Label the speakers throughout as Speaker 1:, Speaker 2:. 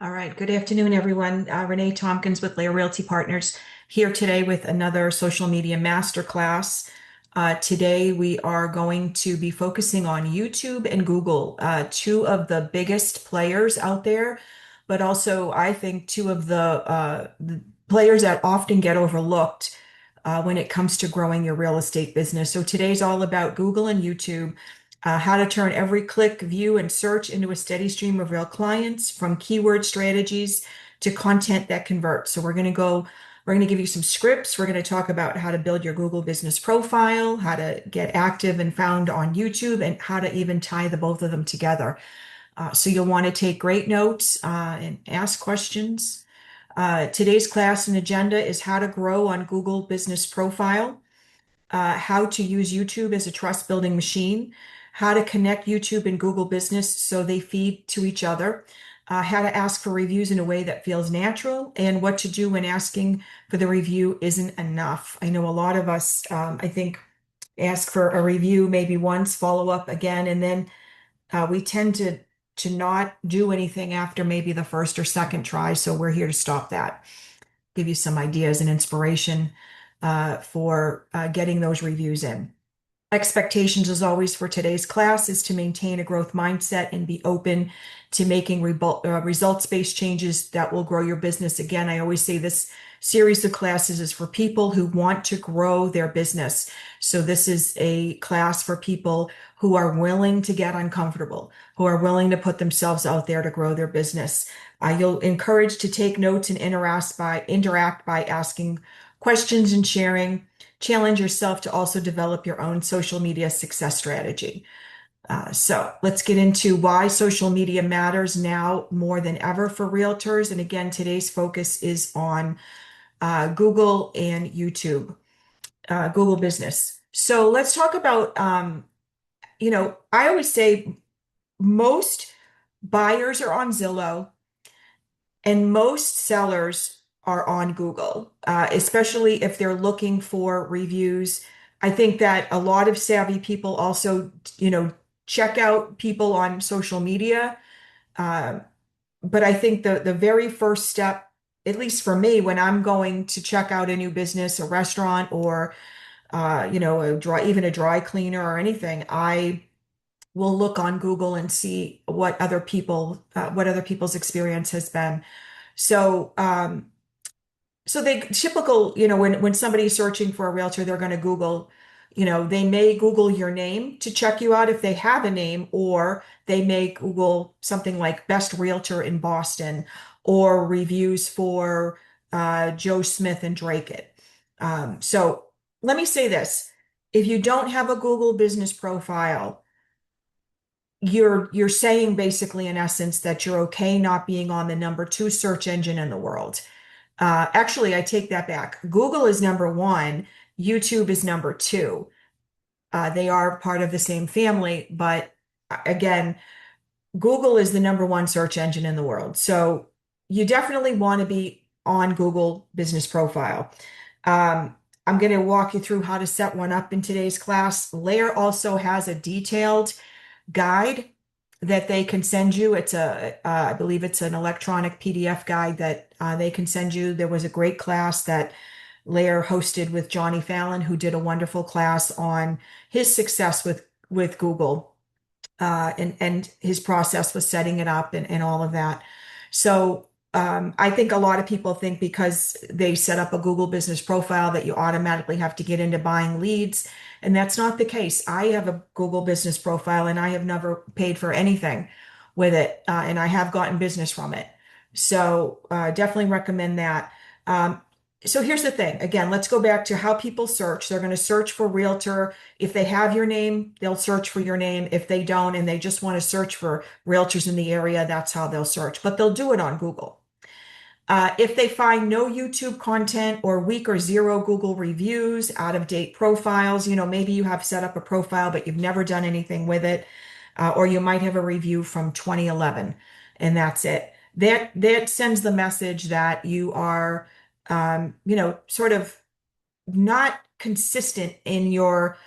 Speaker 1: All right. Good afternoon, everyone. Renee Tompkins with Layer Realty Partners here today with another social media masterclass. Today, we are going to be focusing on YouTube and Google, two of the biggest players out there, but also I think two of the players that often get overlooked when it comes to growing your real estate business. So today's all about Google and YouTube, how to turn every click, view, and search into a steady stream of real clients, from keyword strategies to content that converts. So we're going to give you some scripts. We're going to talk about how to build your Google business profile, how to get active and found on YouTube, and how to even tie the both of them together. So you'll want to take great notes and ask questions. Today's class and agenda is how to grow on Google business profile, how to use YouTube as a trust building machine, how to connect YouTube and Google Business so they feed to each other, how to ask for reviews in a way that feels natural, and what to do when asking for the review isn't enough. I know a lot of us, I think, ask for a review maybe once, follow up again, and then we tend to not do anything after maybe the first or second try. So we're here to stop that, give you some ideas and inspiration for getting those reviews in. Expectations, as always, for today's class is to maintain a growth mindset and be open to making results-based changes that will grow your business. Again, I always say this series of classes is for people who want to grow their business. So this is a class for people who are willing to get uncomfortable, who are willing to put themselves out there to grow their business. You'll encourage to take notes and interact by asking questions and sharing. Challenge yourself to also develop your own social media success strategy. So let's get into why social media matters now more than ever for realtors. And again, today's focus is on Google and YouTube, Google business. So let's talk about, I always say most buyers are on Zillow and most sellers are on Google, especially if they're looking for reviews. I think that a lot of savvy people also, check out people on social media. Uh, but I think the very first step, at least for me, when I'm going to check out a new business, a restaurant, or even a dry cleaner or anything, I will look on Google and see what other people's experience has been. So, they typical, when somebody's searching for a realtor, they're going to Google, they may Google your name to check you out if they have a name, or they may Google something like best realtor in Boston or reviews for Joe Smith and Drake it. So let me say this. If you don't have a Google business profile, you're saying basically in essence that you're okay not being on the number two search engine in the world. Actually, I take that back. Google is number one. YouTube is number two. They are part of the same family, but again, Google is the number one search engine in the world. So you definitely want to be on Google Business Profile. I'm going to walk you through how to set one up in today's class. Layer also has a detailed guide that they can send you. I believe it's an electronic PDF guide that they can send you. There was a great class that Lair hosted with Johnny Fallon, who did a wonderful class on his success with Google, and his process was setting it up and all of that. So I think a lot of people think because they set up a Google business profile that you automatically have to get into buying leads. And that's not the case. I have a Google business profile and I have never paid for anything with it. And I have gotten business from it. So definitely recommend that. So here's the thing. Again, let's go back to how people search. They're going to search for realtor. If they have your name, they'll search for your name. If they don't, and they just want to search for realtors in the area, that's how they'll search. But they'll do it on Google. If they find no YouTube content or weak or zero Google reviews, out of date profiles, maybe you have set up a profile, but you've never done anything with it, or you might have a review from 2011 and that's it. That sends the message that you are, sort of not consistent in your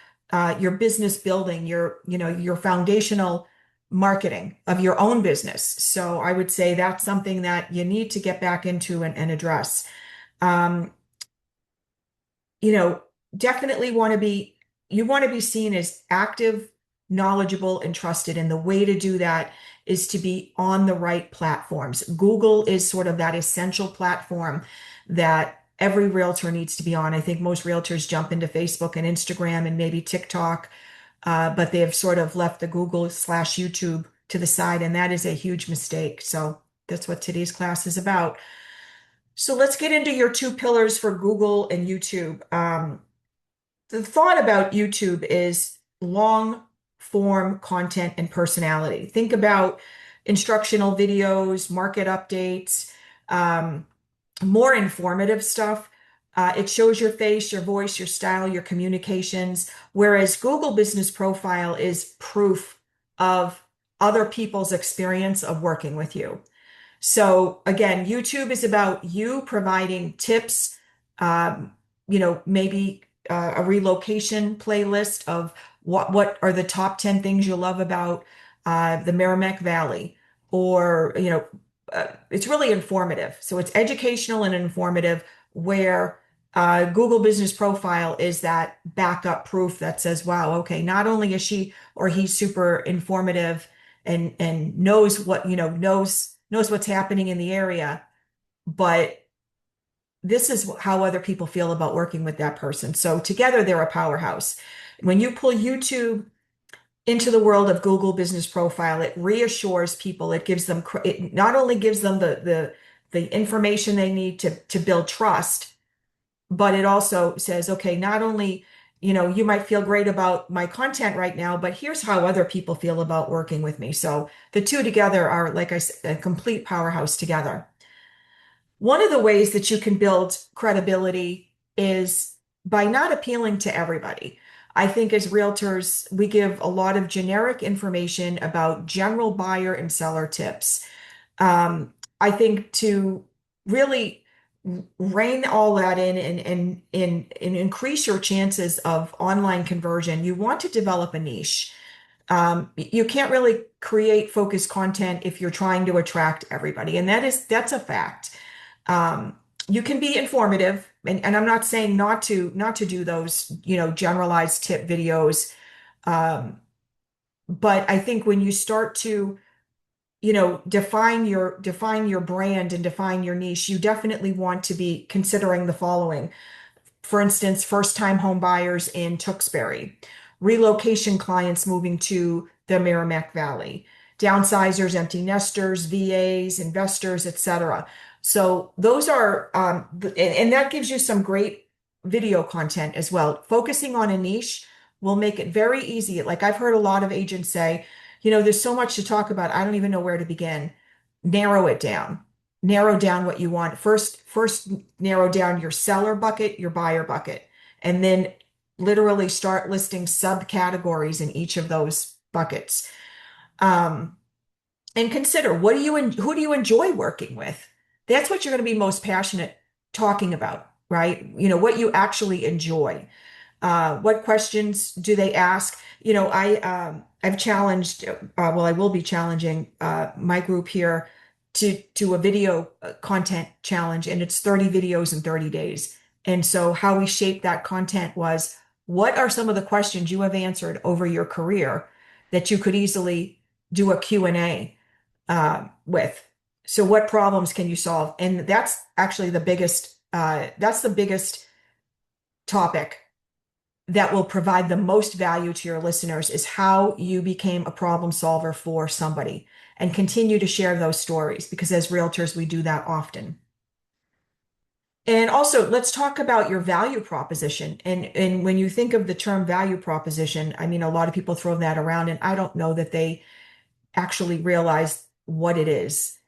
Speaker 1: business building, your foundational marketing of your own business. So I would say that's something that you need to get back into and address. Um, you know, definitely you want to be seen as active, knowledgeable, and trusted. And the way to do that is to be on the right platforms. Google is sort of that essential platform that every realtor needs to be on. I think most realtors jump into Facebook and Instagram and maybe TikTok, but they have sort of left the Google/YouTube to the side, and that is a huge mistake. So that's what today's class is about. So let's get into your two pillars for Google and YouTube. The thought about YouTube is long form content and personality. Think about instructional videos, market updates, um, more informative stuff. It shows your face, your voice, your style, your communications, whereas Google Business Profile is proof of other people's experience of working with you. So again, YouTube is about you providing tips, um, maybe a relocation playlist of what are the top 10 things you love about the Merrimack Valley, or it's really informative. So it's educational and informative, where Google Business Profile is that backup proof that says, wow, okay, not only is she or he super informative and knows what, knows what's happening in the area, but this is how other people feel about working with that person. So together they're a powerhouse. When you pull YouTube into the world of Google Business Profile, it reassures people. It gives them, it not only gives them the information they need to build trust, but it also says, okay, not only, you might feel great about my content right now, but here's how other people feel about working with me. So the two together are, like I said, a complete powerhouse together. One of the ways that you can build credibility is by not appealing to everybody. I think as realtors, we give a lot of generic information about general buyer and seller tips. I think to really rein all that in and increase your chances of online conversion, you want to develop a niche. You can't really create focused content if you're trying to attract everybody, and that's a fact. Um, you can be informative, and I'm not saying not to do those, generalized tip videos. Um, but I think when you start to, define your brand and define your niche, you definitely want to be considering the following. For instance, first-time home buyers in Tewksbury, relocation clients moving to the Merrimack Valley, downsizers, empty nesters, VAs, investors, etc. So those are, and that gives you some great video content as well. Focusing on a niche will make it very easy. Like I've heard a lot of agents say, there's so much to talk about. I don't even know where to begin. Narrow it down. Narrow down what you want. First narrow down your seller bucket, your buyer bucket, and then literally start listing subcategories in each of those buckets. Um, and consider, who do you enjoy working with? That's what you're going to be most passionate talking about, right? What you actually enjoy. What questions do they ask? I've challenged, well, I will be challenging my group here to a video content challenge, and it's 30 videos in 30 days. And so how we shaped that content was, what are some of the questions you have answered over your career that you could easily do a Q&A with? So what problems can you solve? And that's actually that's the biggest topic that will provide the most value to your listeners, is how you became a problem solver for somebody, and continue to share those stories, because as realtors, we do that often. And also, let's talk about your value proposition. And when you think of the term value proposition, I mean, a lot of people throw that around, and I don't know that they actually realize what it is.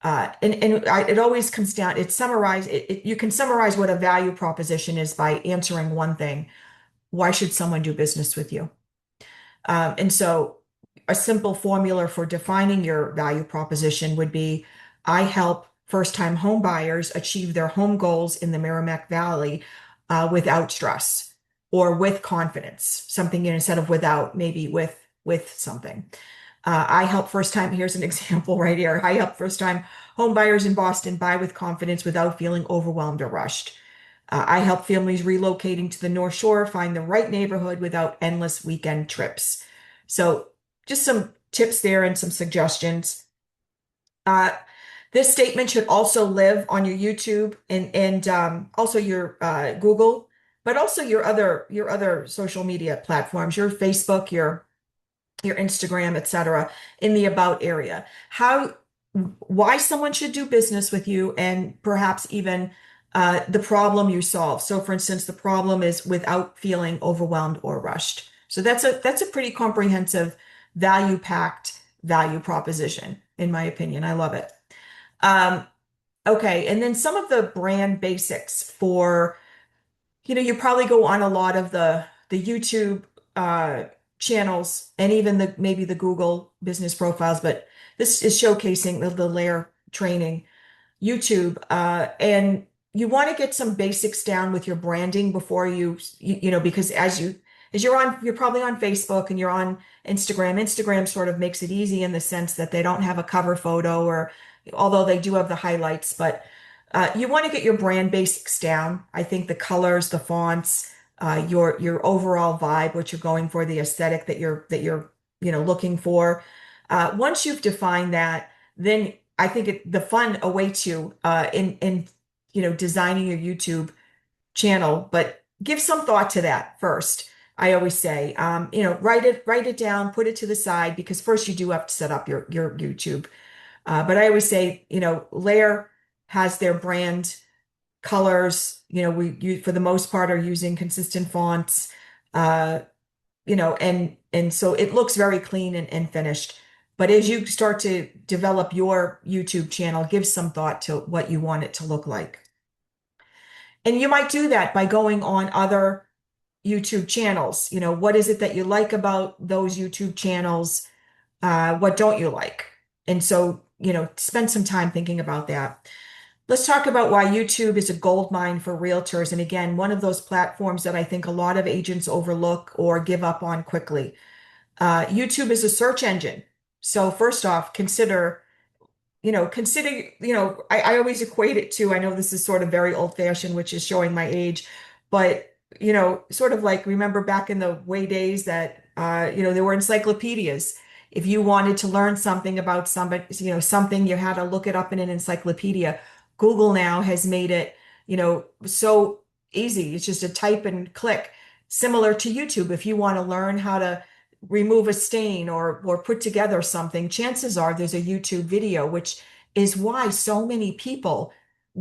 Speaker 1: It always comes down, you can summarize what a value proposition is by answering one thing: why should someone do business with you? And so a simple formula for defining your value proposition would be, I help first-time home buyers achieve their home goals in the Merrimack Valley without stress, or with confidence. Something, instead of without, maybe with something. I help first time, here's an example right here. I help first time home buyers in Boston buy with confidence without feeling overwhelmed or rushed. I help families relocating to the North Shore find the right neighborhood without endless weekend trips. So, just some tips there and some suggestions. Uh, this statement should also live on your YouTube and also your Google, but also your other social media platforms, your Facebook, your Instagram, etc., in the about area. Why someone should do business with you, and perhaps even the problem you solve. So, for instance, the problem is without feeling overwhelmed or rushed. So that's a pretty comprehensive, value-packed value proposition, in my opinion. I love it. Um, okay, and then some of the brand basics for you probably go on a lot of the YouTube uh, channels and even the maybe the Google business profiles, but this is showcasing the layer training. YouTube, and you want to get some basics down with your branding before because as you're probably on Facebook and you're on Instagram. Instagram sort of makes it easy in the sense that they don't have a cover photo, or although they do have the highlights, but you want to get your brand basics down. I think the colors, the fonts, your overall vibe, what you're going for, the aesthetic that you're looking for. Once you've defined that, then I think the fun awaits you in designing your YouTube channel. But give some thought to that first. I always say, write it down, put it to the side, because first you do have to set up your YouTube. But I always say, Layer has their brand colors. We for the most part are using consistent fonts. Uh, and so it looks very clean and finished. But as you start to develop your YouTube channel, give some thought to what you want it to look like. And you might do that by going on other YouTube channels. What is it that you like about those YouTube channels? What don't you like? And so, spend some time thinking about that. Let's talk about why YouTube is a gold mine for realtors. And again, one of those platforms that I think a lot of agents overlook or give up on quickly. YouTube is a search engine. So first off, I always equate it to, I know this is sort of very old fashioned, which is showing my age, but, sort of like remember back in the way days that, there were encyclopedias. If you wanted to learn something about somebody, something, you had to look it up in an encyclopedia. Google now has made it, so easy. It's just a type and click, similar to YouTube. If you want to learn how to remove a stain or put together something, chances are there's a YouTube video, which is why so many people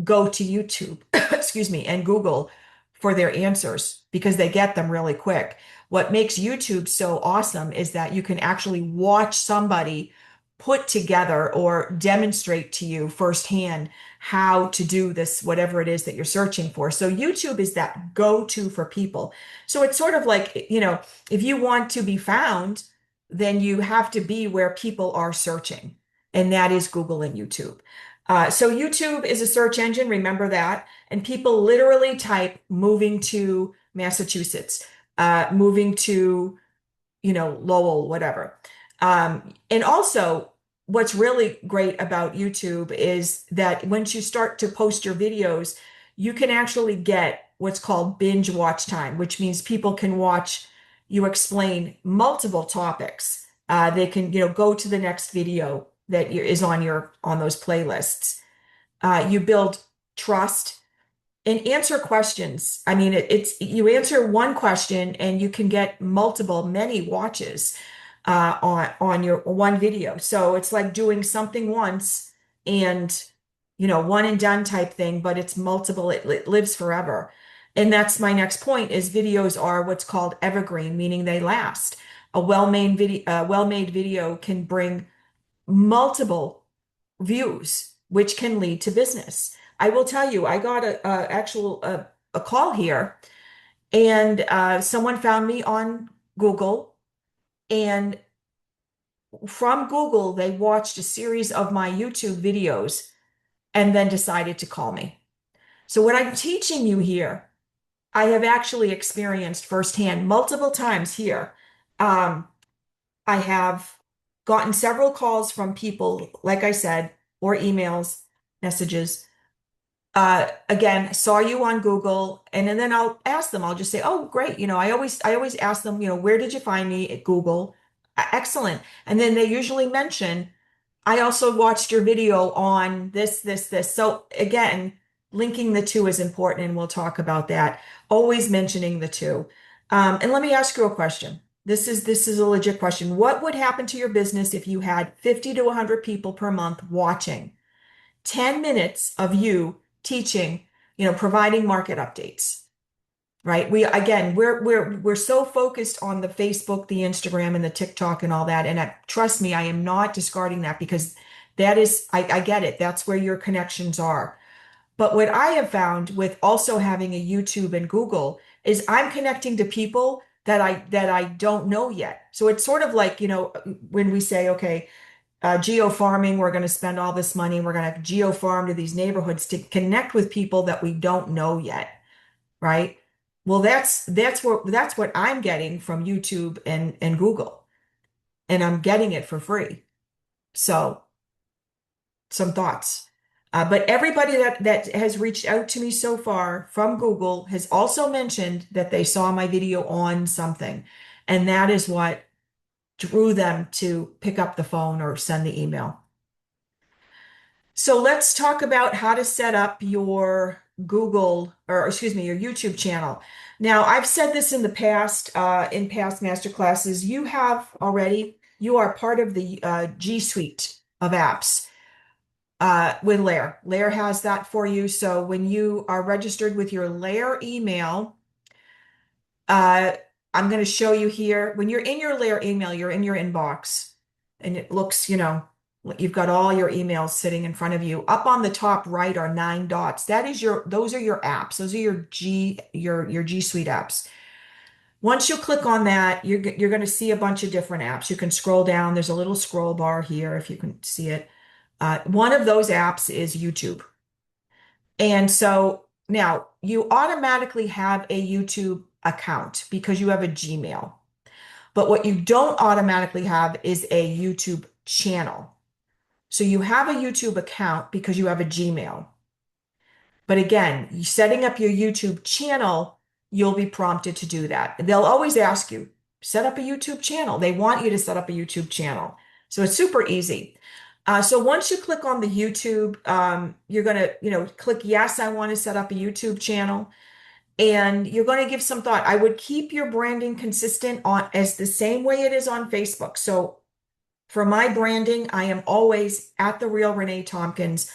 Speaker 1: go to YouTube, excuse me, and Google for their answers because they get them really quick. What makes YouTube so awesome is that you can actually watch somebody put together or demonstrate to you firsthand how to do this, whatever it is that you're searching for. So YouTube is that go-to for people. So it's sort of like, if you want to be found, then you have to be where people are searching, and that is Google and YouTube. So YouTube is a search engine, remember that. And people literally type moving to Massachusetts, moving to, Lowell, whatever. And also, what's really great about YouTube is that once you start to post your videos, you can actually get what's called binge watch time, which means people can watch you explain multiple topics. They can, go to the next video that is on those playlists. You build trust and answer questions. I mean, it's you answer one question and you can get many watches on your one video. So it's like doing something once and one and done type thing, but it's multiple. It lives forever. And that's my next point: is videos are what's called evergreen, meaning they last. A well-made video can bring multiple views, which can lead to business. I will tell you, I got a call here, and someone found me on Google, and from Google, they watched a series of my YouTube videos and then decided to call me. So what I'm teaching you here, I have actually experienced firsthand multiple times here. I have gotten several calls from people, like I said, or emails, messages. Again, saw you on Google, and then I'll ask them. I'll just say, "Oh, great." I always ask them, where did you find me at Google? Excellent. And then they usually mention, I also watched your video on this, this, this. So again, linking the two is important, and we'll talk about that. Always mentioning the two. And let me ask you a question. This is a legit question. What would happen to your business if you had 50 to 100 people per month watching 10 minutes of you teaching, providing market updates? Right. We're so focused on the Facebook, the Instagram, and the TikTok and all that. And trust me, I am not discarding that, because I get it. That's where your connections are. But what I have found with also having a YouTube and Google is I'm connecting to people that I don't know yet. So it's sort of like, when we say, okay, geo farming, we're going to spend all this money, we're going to geo farm to these neighborhoods to connect with people that we don't know yet, right? Well, that's what I'm getting from YouTube and Google, and I'm getting it for free. So, some thoughts. But everybody that has reached out to me so far from Google has also mentioned that they saw my video on something, and that is what drew them to pick up the phone or send the email. So let's talk about how to set up your Google, or excuse me, your YouTube channel. Now, I've said this in the past, in past master classes. You are part of the G Suite of apps with Lair. Lair has that for you. So when you are registered with your Lair email, uh, I'm going to show you here. When you're in your Lair email, you're in your inbox, and it looks, you've got all your emails sitting in front of you. Up on the top right are 9 dots. Those are your apps. Those are your G Suite apps. Once you click on that, you're going to see a bunch of different apps. You can scroll down. There's a little scroll bar here if you can see it. One of those apps is YouTube. And so now you automatically have a YouTube account because you have a Gmail. But what you don't automatically have is a YouTube channel. So you have a YouTube account because you have a Gmail. But again, setting up your YouTube channel, you'll be prompted to do that. They'll always ask you, set up a YouTube channel. They want you to set up a YouTube channel. So it's super easy. So once you click on the YouTube, you're going to, click yes, I want to set up a YouTube channel. And you're going to give some thought. I would keep your branding consistent on as the same way it is on Facebook. So for my branding, I am always at The Real Renee Tompkins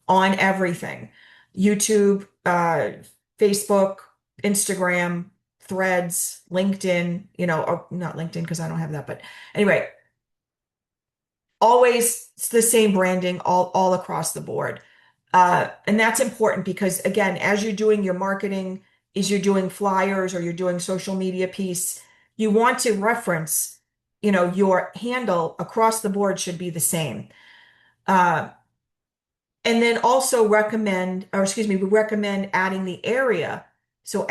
Speaker 1: on everything. YouTube, Facebook, Instagram, Threads, LinkedIn, or not LinkedIn because I don't have that, but anyway, always it's the same branding all across the board. And that's important because, again, as you're doing your marketing, as you're doing flyers or you're doing social media piece, you want to reference, your handle across the board should be the same. Uh, and then also we recommend adding the area. So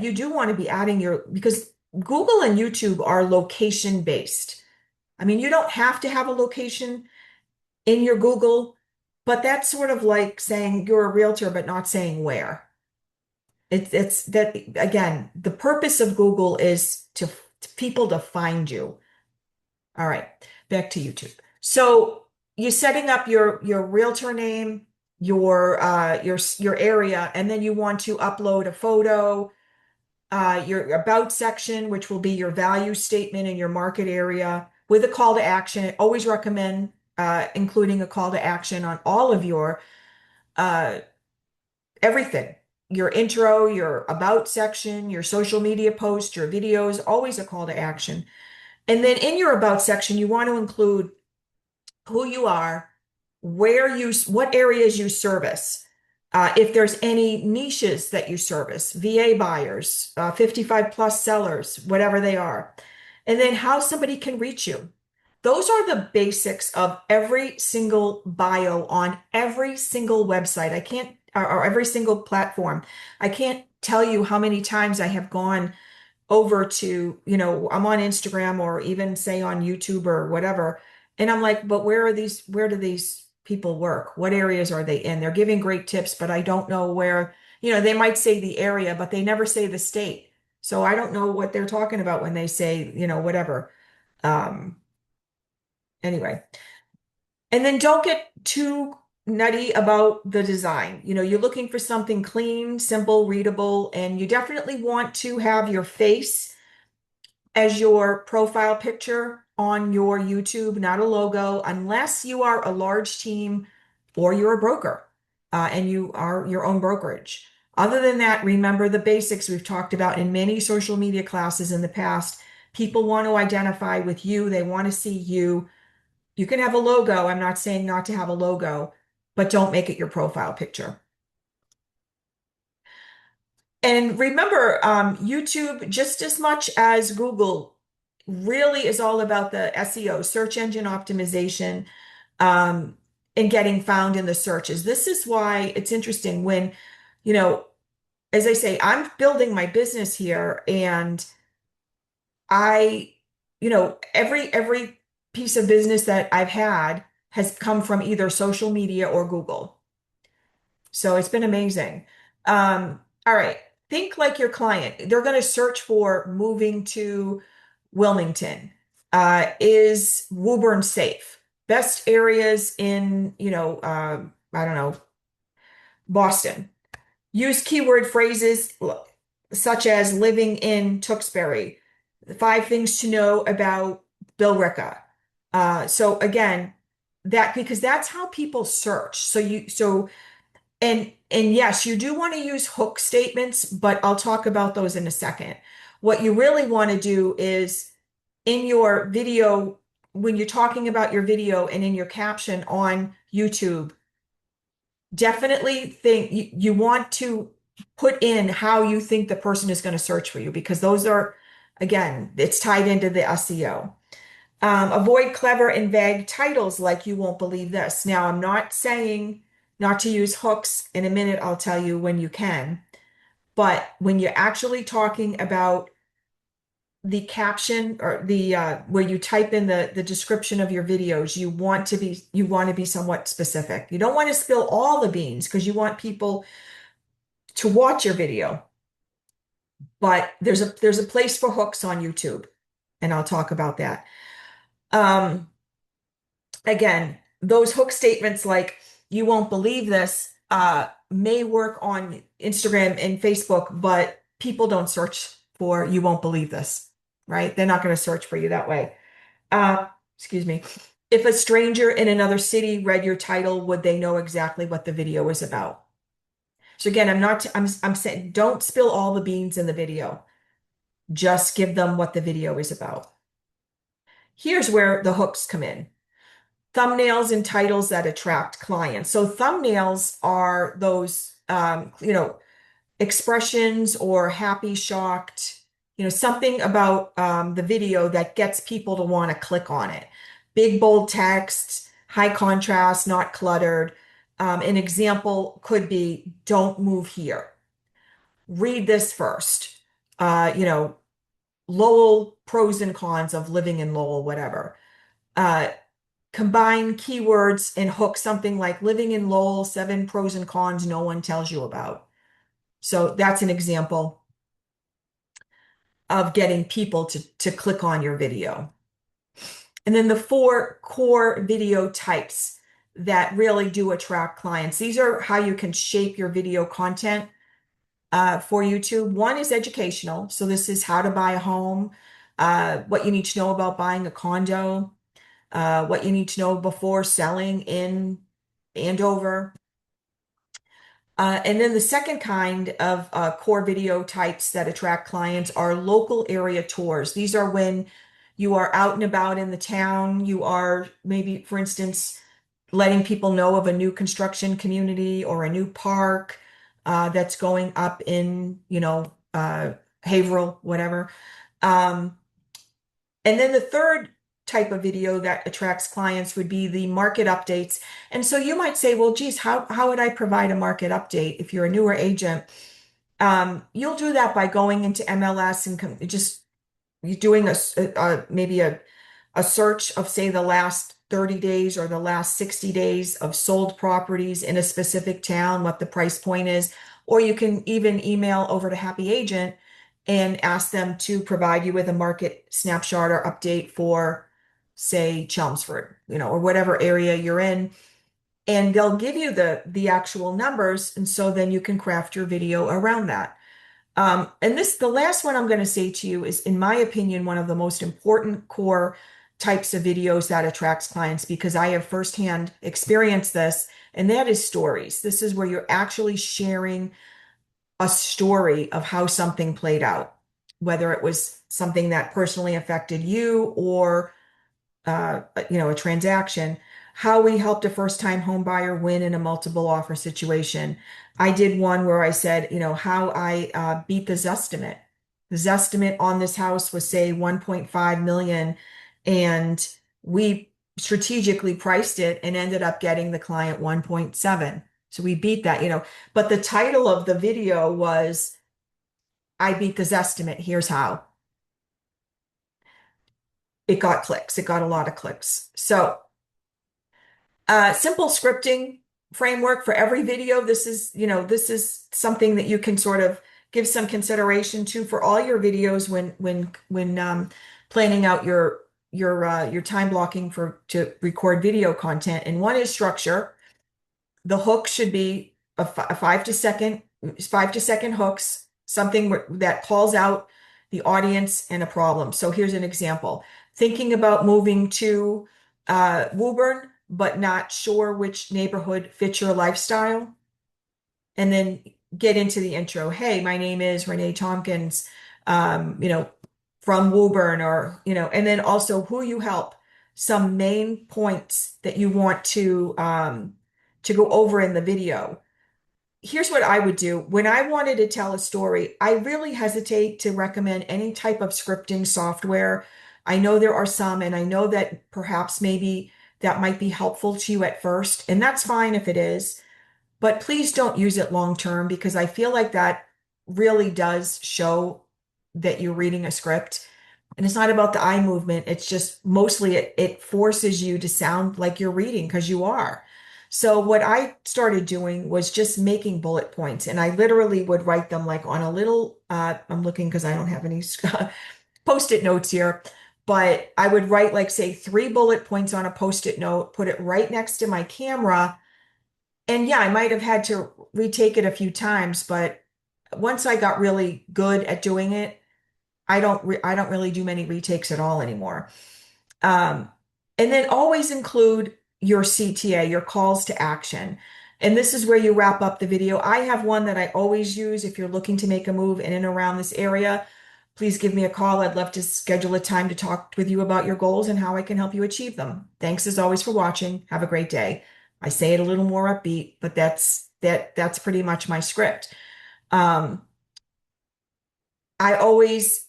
Speaker 1: you do want to be adding because Google and YouTube are location based. I mean, you don't have to have a location in your Google, but that's sort of like saying you're a realtor, but not saying where. It's that, again, the purpose of Google is to people to find you. All right, back to YouTube. So you're setting up your realtor name, your area, and then you want to upload a photo, your about section, which will be your value statement in your market area with a call to action. I always recommend including a call to action on all of your uh, everything. Your intro, your about section, your social media posts, your videos, always a call to action. And then in your about section, you want to include who you are, what areas you service, if there's any niches that you service, VA buyers, 55 plus sellers, whatever they are, and then how somebody can reach you. Those are the basics of every single bio on every single website. I can't, or every single platform. I can't tell you how many times I have gone over to, I'm on Instagram or even say on YouTube or whatever, And I'm like, but where do these people work? What areas are they in? They're giving great tips, but I don't know where, they might say the area, but they never say the state. So I don't know what they're talking about when they say, whatever. Um, anyway. And then don't get too nutty about the design. You're looking for something clean, simple, readable, and you definitely want to have your face as your profile picture on your YouTube, not a logo, unless you are a large team or you're a broker and you are your own brokerage. Other than that, remember the basics we've talked about in many social media classes in the past. People want to identify with you, they want to see you. You can have a logo. I'm not saying not to have a logo, but don't make it your profile picture. And remember, YouTube, just as much as Google, really is all about the SEO, search engine optimization, um, and getting found in the searches. This is why it's interesting when, you know, as I say, I'm building my business here, and I, every piece of business that I've had has come from either social media or Google. So it's been amazing. All right. Think like your client. They're going to search for moving to Wilmington. Is Woburn safe? Best areas in, I don't know, Boston. Use keyword phrases such as living in Tewksbury. Five things to know about Billerica. So again, that because that's how people search. And yes, you do want to use hook statements, but I'll talk about those in a second. What you really want to do is in your video, when you're talking about your video and in your caption on YouTube, definitely think you want to put in how you think the person is going to search for you, because those are, again, it's tied into the SEO. Avoid clever and vague titles like "you won't believe this." Now, I'm not saying not to use hooks. In a minute, I'll tell you when you can. But when you're actually talking about the caption or the where you type in the description of your videos, you want to be somewhat specific. You don't want to spill all the beans because you want people to watch your video. But there's a place for hooks on YouTube, and I'll talk about that. Um, Again, those hook statements like "you won't believe this" may work on Instagram and Facebook, but people don't search for "you won't believe this," right? They're not going to search for you that way. Uh, Excuse me. If a stranger in another city read your title, would they know exactly what the video is about? So again, I'm saying don't spill all the beans in the video. Just give them what the video is about. Here's where the hooks come in. Thumbnails and titles that attract clients. So thumbnails are those, expressions or happy, shocked, something about the video that gets people to want to click on it. Big, bold text, high contrast, not cluttered. An example could be, "Don't move here. Read this first." Lowell, pros and cons of living in Lowell, whatever. Uh, Combine keywords and hook something like "living in Lowell, 7 pros and cons no one tells you about." So that's an example of getting people to click on your video. And then the 4 core video types that really do attract clients. These are how you can shape your video content for YouTube. One is educational. So this is how to buy a home, what you need to know about buying a condo, what you need to know before selling in Andover. And then the second kind of core video types that attract clients are local area tours. These are when you are out and about in the town. You are maybe, for instance, letting people know of a new construction community or a new park that's going up in, Haverhill, whatever. Um, and then the third type of video that attracts clients would be the market updates. And so you might say, well, geez, how would I provide a market update if you're a newer agent? You'll do that by going into MLS and just doing maybe a search of, say, the last 30 days or the last 60 days of sold properties in a specific town, what the price point is. Or you can even email over to Happy Agent and ask them to provide you with a market snapshot or update for, say, Chelmsford, or whatever area you're in. And they'll give you the actual numbers. And so then you can craft your video around that. And the last one I'm going to say to you is, in my opinion, one of the most important core types of videos that attracts clients, because I have firsthand experienced this, and that is stories. This is where you're actually sharing a story of how something played out, whether it was something that personally affected you or a transaction, how we helped a first-time home buyer win in a multiple offer situation. I did one where I said, how I beat the Zestimate. The Zestimate on this house was, say, 1.5 million, and we strategically priced it and ended up getting the client 1.7. So we beat that. But the title of the video was, I beat the Zestimate, here's how. It got clicks. It got a lot of clicks. So simple scripting framework for every video. This is something that you can sort of give some consideration to for all your videos when planning out your time blocking to record video content. And one is structure. The hook should be a 5 to second hooks, something that calls out the audience and a problem. So here's an example. Thinking about moving to Woburn, but not sure which neighborhood fits your lifestyle. And then get into the intro. Hey, my name is Renee Tompkins, from Woburn, and then also who you help, some main points that you want to go over in the video. Here's what I would do. When I wanted to tell a story, I really hesitate to recommend any type of scripting software. I know there are some, and I know that perhaps maybe that might be helpful to you at first, and that's fine if it is, but please don't use it long term, because I feel like that really does show that you're reading a script. And it's not about the eye movement. It's just mostly it forces you to sound like you're reading, because you are. So what I started doing was just making bullet points, and I literally would write them like on a little, I'm looking because I don't have any post-it notes here, but I would write, like, say, 3 bullet points on a post-it note, put it right next to my camera. And yeah, I might have had to retake it a few times, but once I got really good at doing it, I don't really do many retakes at all anymore. Um, and then always include your CTA, your calls to action. And this is where you wrap up the video. I have one that I always use if you're looking to make a move in and around this area. Please give me a call. I'd love to schedule a time to talk with you about your goals and how I can help you achieve them. Thanks as always for watching. Have a great day. I say it a little more upbeat, but that's pretty much my script. Um, I always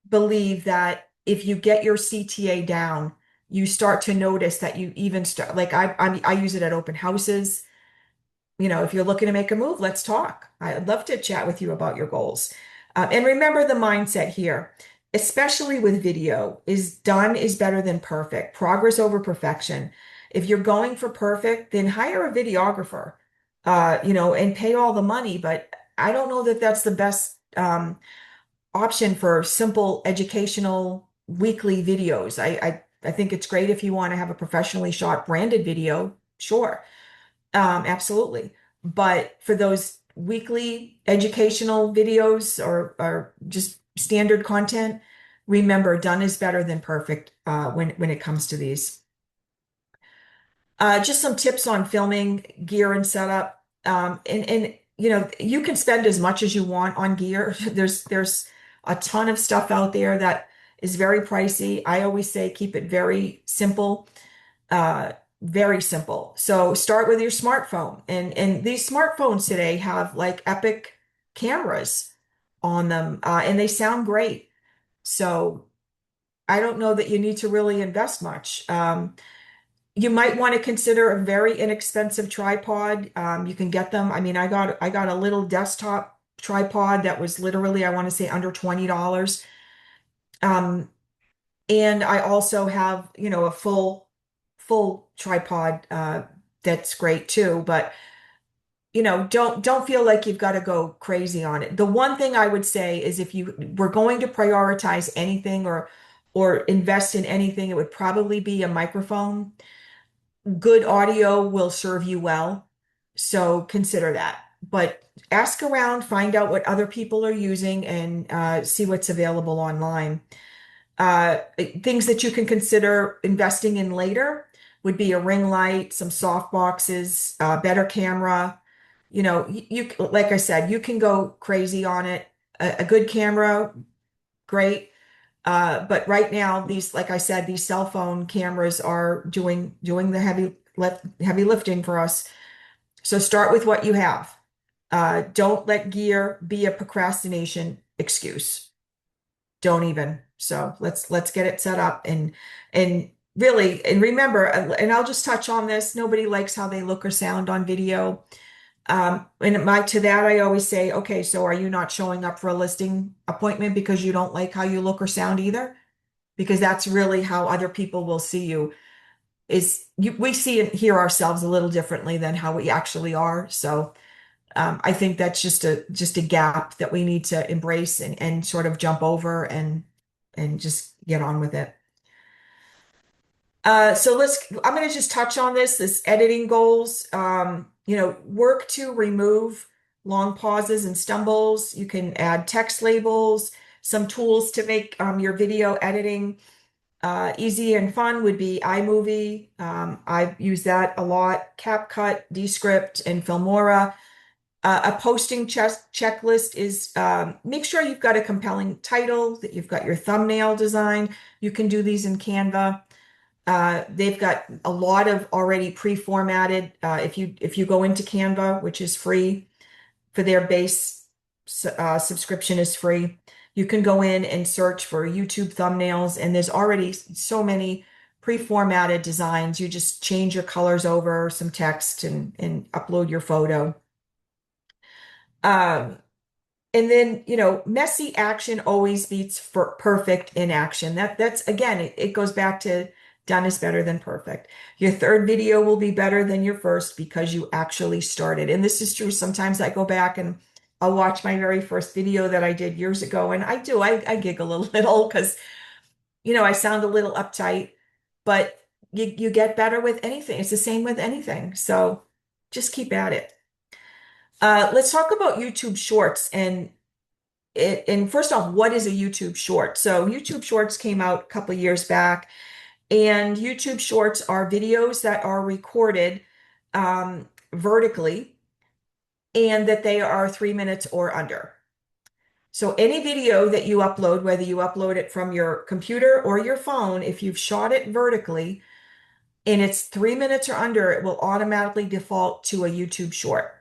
Speaker 1: believe that if you get your CTA down, you start to notice that you even start, like I use it at open houses. If you're looking to make a move, let's talk. I'd love to chat with you about your goals. And remember the mindset here, especially with video, is done is better than perfect. Progress over perfection. If you're going for perfect, then hire a videographer, and pay all the money. But I don't know that that's the best option for simple educational weekly videos. I think it's great if you want to have a professionally shot branded video, sure. Absolutely. But for those weekly educational videos or just standard content, remember, done is better than perfect when it comes to these. Just some tips on filming gear and setup. And you can spend as much as you want on gear. There's a ton of stuff out there that is very pricey. I always say keep it very simple. Very simple. So start with your smartphone. And these smartphones today have like epic cameras on them, and they sound great. So I don't know that you need to really invest much. You might want to consider a very inexpensive tripod. You can get them. I mean, I got a little desktop tripod that was literally, I want to say, under $20. And I also have, a full tripod, that's great too. But don't feel like you've got to go crazy on it. The one thing I would say is if you were going to prioritize anything or invest in anything, it would probably be a microphone. Good audio will serve you well, so consider that. But ask around, find out what other people are using, and see what's available online. Things that you can consider investing in later would be a ring light, some soft boxes, better camera. Like I said, you can go crazy on it. A good camera, great. But right now, like I said, these cell phone cameras are doing the heavy lifting for us. So start with what you have. Don't let gear be a procrastination excuse. Don't even. So let's get it set up and really and remember, and I'll just touch on this. Nobody likes how they look or sound on video. And to that, I always say, okay, so are you not showing up for a listing appointment because you don't like how you look or sound either? Because that's really how other people will see you. We see and hear ourselves a little differently than how we actually are. So I think that's just a gap that we need to embrace and sort of jump over and just get on with it. So I'm going to just touch on this editing goals. Work to remove long pauses and stumbles. You can add text labels, some tools to make your video editing easy and fun would be iMovie. I've used that a lot. CapCut, Descript, and Filmora. A posting checklist is make sure you've got a compelling title, that you've got your thumbnail design. You can do these in Canva. They've got a lot of already pre-formatted. If you go into Canva, which is free for their base subscription is free, you can go in and search for YouTube thumbnails, and there's already so many pre-formatted designs. You just change your colors over, some text, and upload your photo. Um, and then, messy action always beats for perfect inaction. That's again, it goes back to done is better than perfect. Your third video will be better than your first because you actually started. And this is true. Sometimes I go back and I'll watch my very first video that I did years ago, and I giggle a little because, I sound a little uptight, but you get better with anything. It's the same with anything. So just keep at it. Let's talk about YouTube Shorts and first off, what is a YouTube Short? So YouTube Shorts came out a couple of years back, and YouTube Shorts are videos that are recorded vertically and that they are 3 minutes or under. So any video that you upload, whether you upload it from your computer or your phone, if you've shot it vertically and it's 3 minutes or under, it will automatically default to a YouTube Short.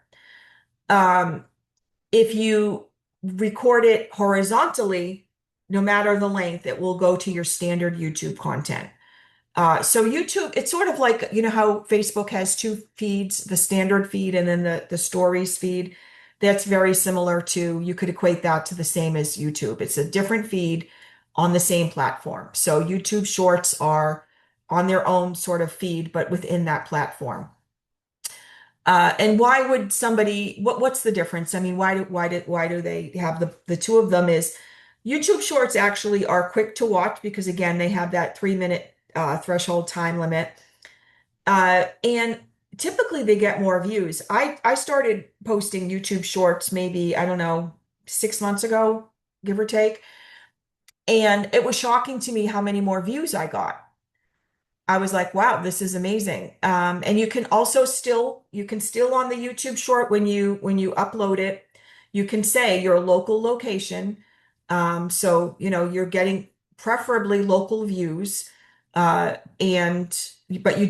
Speaker 1: If you record it horizontally, no matter the length, it will go to your standard YouTube content. So YouTube, it's sort of like, how Facebook has two feeds, the standard feed and then the stories feed. That's very similar to, you could equate that to the same as YouTube. It's a different feed on the same platform. So YouTube Shorts are on their own sort of feed, but within that platform. And why would what's the difference? I mean, why do they have the two of them is YouTube Shorts actually are quick to watch because again, they have that 3 minute threshold time limit. And typically they get more views. I started posting YouTube Shorts maybe, I don't know, 6 months ago, give or take. And it was shocking to me how many more views I got. I was like, wow, this is amazing. And you can still on the YouTube short when you upload it, you can say your local location. So, you're getting preferably local views. But you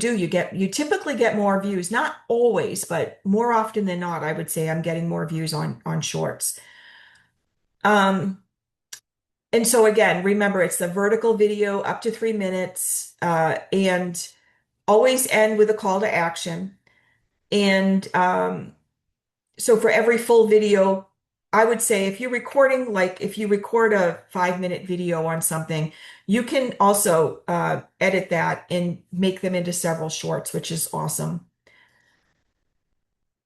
Speaker 1: typically get more views, not always, but more often than not, I would say I'm getting more views on shorts. And so again, remember it's the vertical video up to 3 minutes, and always end with a call to action. And so for every full video, I would say if you're recording, like if you record a 5 minute video on something, you can also edit that and make them into several shorts, which is awesome.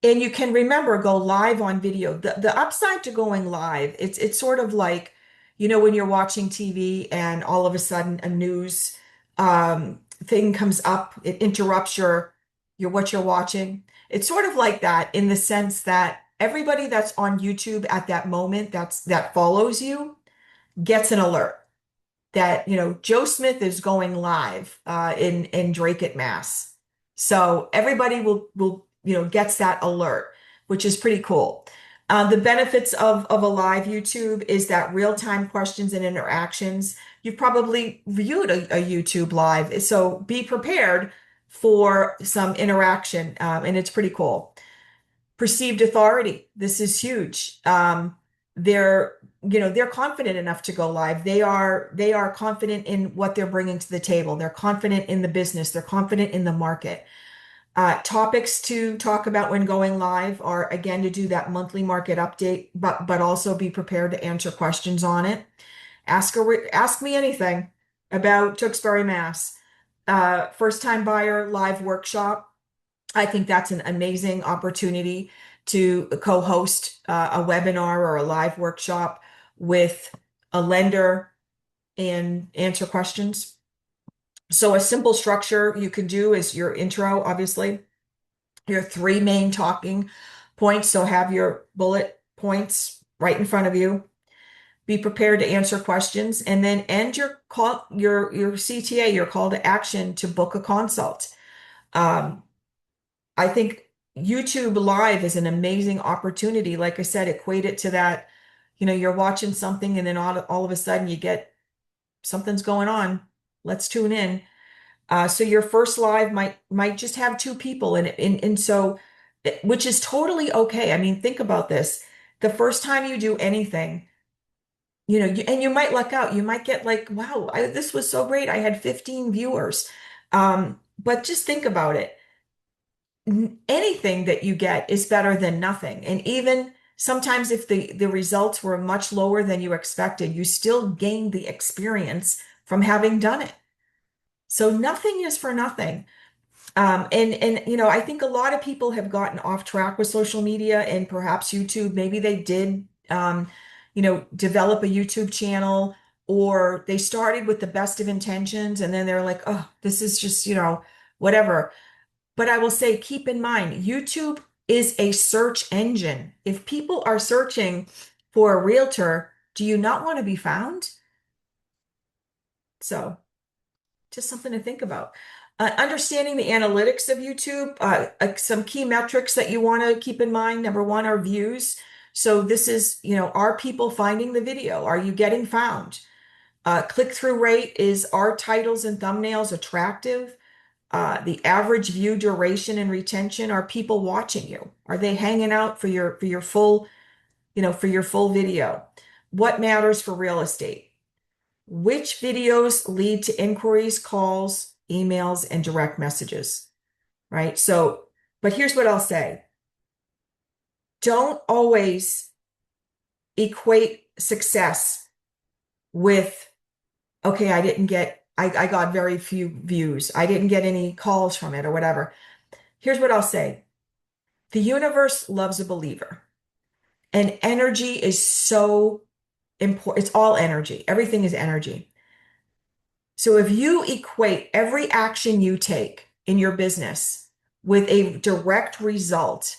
Speaker 1: And you can remember go live on video. The upside to going live, it's sort of like, when you're watching TV and all of a sudden a news thing comes up, it interrupts your what you're watching. It's sort of like that in the sense that everybody that's on YouTube at that moment that follows you gets an alert that Joe Smith is going live in Drake at Mass. So everybody will gets that alert, which is pretty cool. The benefits of a live YouTube is that real-time questions and interactions. You've probably viewed a YouTube live, so be prepared for some interaction, and it's pretty cool. Perceived authority. This is huge. They're, they're confident enough to go live. They are confident in what they're bringing to the table. They're confident in the business. They're confident in the market. Topics to talk about when going live are again to do that monthly market update, but also be prepared to answer questions on it. Ask me anything about Tewksbury, Mass. First time buyer live workshop. I think that's an amazing opportunity to co-host a webinar or a live workshop with a lender and answer questions. So a simple structure you can do is your intro, obviously, your three main talking points. So have your bullet points right in front of you. Be prepared to answer questions, and then end your call, your CTA, your call to action to book a consult. Um, I think YouTube Live is an amazing opportunity. Like I said, equate it to that, you're watching something and then all of a sudden you get something's going on. Let's tune in. So your first live might just have two people in it. And so, which is totally okay. I mean, think about this. The first time you do anything, and you might luck out. You might get like, wow, this was so great. I had 15 viewers. But just think about it. Anything that you get is better than nothing. And even sometimes if the results were much lower than you expected, you still gained the experience from having done it. So nothing is for nothing. And I think a lot of people have gotten off track with social media and perhaps YouTube. Maybe they did develop a YouTube channel, or they started with the best of intentions and then they're like, oh, this is just, whatever. But I will say, keep in mind, YouTube is a search engine. If people are searching for a realtor, do you not want to be found? So just something to think about. Understanding the analytics of YouTube, some key metrics that you want to keep in mind. Number one are views. So this is, are people finding the video? Are you getting found? Click-through rate is, are titles and thumbnails attractive? The average view duration and retention, are people watching you? Are they hanging out for your full, for your full video? What matters for real estate? Which videos lead to inquiries, calls, emails, and direct messages, right? So, but here's what I'll say. Don't always equate success with, okay, I got very few views. I didn't get any calls from it or whatever. Here's what I'll say. The universe loves a believer, and energy is so important. It's all energy. Everything is energy. So if you equate every action you take in your business with a direct result,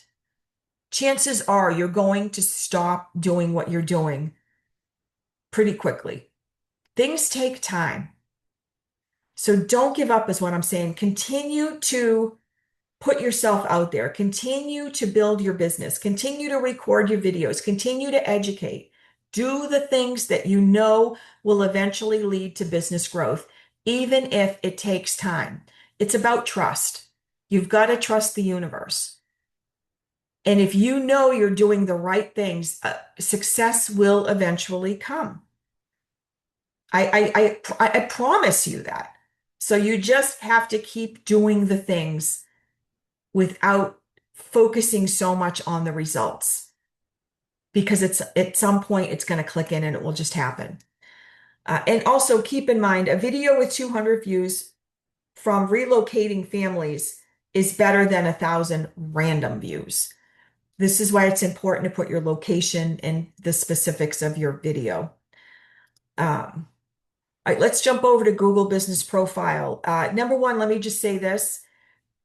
Speaker 1: chances are you're going to stop doing what you're doing pretty quickly. Things take time. So don't give up is what I'm saying. Continue to put yourself out there. Continue to build your business. Continue to record your videos. Continue to educate. Do the things that you know will eventually lead to business growth, even if it takes time. It's about trust. You've got to trust the universe. And if you know you're doing the right things, success will eventually come. I promise you that. So you just have to keep doing the things without focusing so much on the results. because it's at some point it's going to click in and it will just happen. And also keep in mind, a video with 200 views from relocating families is better than 1,000 random views. This is why it's important to put your location and the specifics of your video. Um, all right, let's jump over to Google Business Profile. Number one, let me just say this.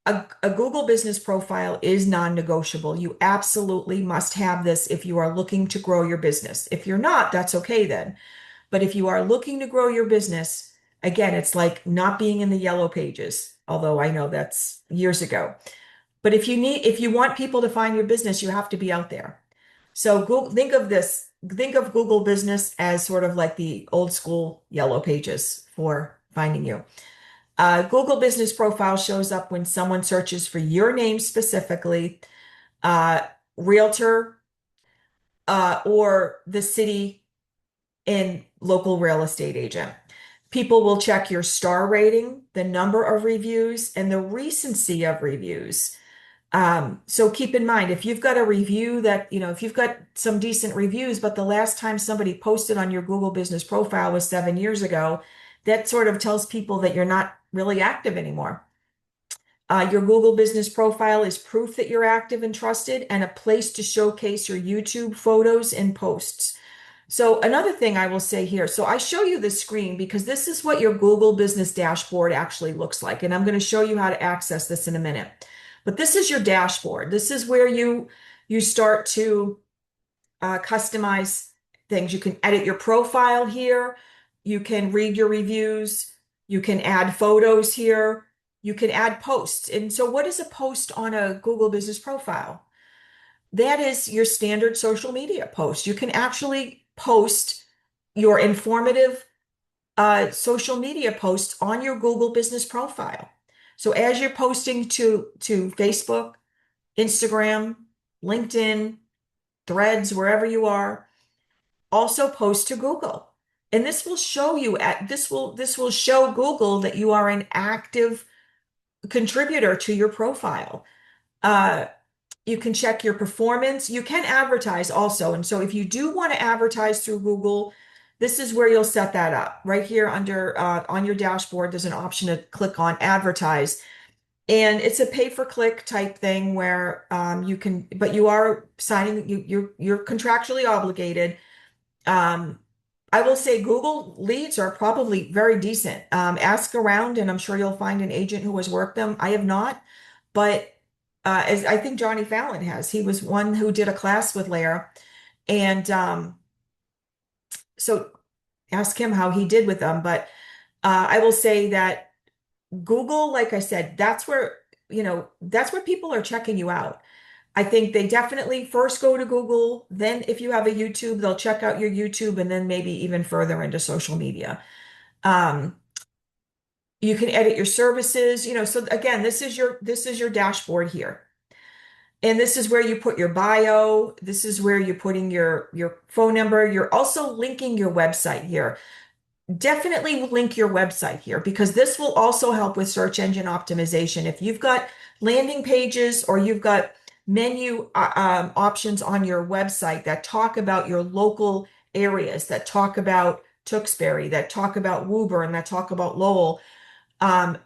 Speaker 1: A Google Business Profile is non-negotiable. You absolutely must have this if you are looking to grow your business. If you're not, that's okay then. But if you are looking to grow your business, again, it's like not being in the yellow pages, although I know that's years ago. But if you want people to find your business, you have to be out there. So Google, think of Google Business as sort of like the old school yellow pages for finding you. Google Business Profile shows up when someone searches for your name specifically, uh, realtor, or the city and local real estate agent. People will check your star rating, the number of reviews, and the recency of reviews. So keep in mind, if you've got a review that, if you've got some decent reviews, but the last time somebody posted on your Google Business Profile was 7 years ago, that sort of tells people that you're not really active anymore. Your Google Business Profile is proof that you're active and trusted and a place to showcase your YouTube photos and posts. So another thing I will say here, so I show you the screen because this is what your Google Business Dashboard actually looks like. And I'm going to show you how to access this in a minute. But this is your dashboard. This is where you start to customize things. You can edit your profile here. You can read your reviews. You can add photos here. You can add posts. And so what is a post on a Google Business Profile? That is your standard social media post. You can actually post your informative social media posts on your Google Business Profile. So as you're posting to Facebook, Instagram, LinkedIn, Threads, wherever you are, also post to Google. And this will show you this will show Google that you are an active contributor to your profile. Uh, you can check your performance. You can advertise also. And so if you do want to advertise through Google, this is where you'll set that up. Right here under on your dashboard, there's an option to click on advertise. And it's a pay-per-click type thing where you can, but you are signing, you're contractually obligated. Um, I will say Google leads are probably very decent. Ask around, and I'm sure you'll find an agent who has worked them. I have not, but as I think Johnny Fallon has. He was one who did a class with Lara, and so ask him how he did with them. But I will say that Google, like I said, that's where people are checking you out. I think they definitely first go to Google. Then if you have a YouTube, they'll check out your YouTube and then maybe even further into social media. Um, you can edit your services, so again, this is your dashboard here. And this is where you put your bio. This is where you're putting your phone number. You're also linking your website here. Definitely link your website here because this will also help with search engine optimization. If you've got landing pages or you've got menu options on your website that talk about your local areas, that talk about Tewksbury, that talk about Woburn, that talk about Lowell, um,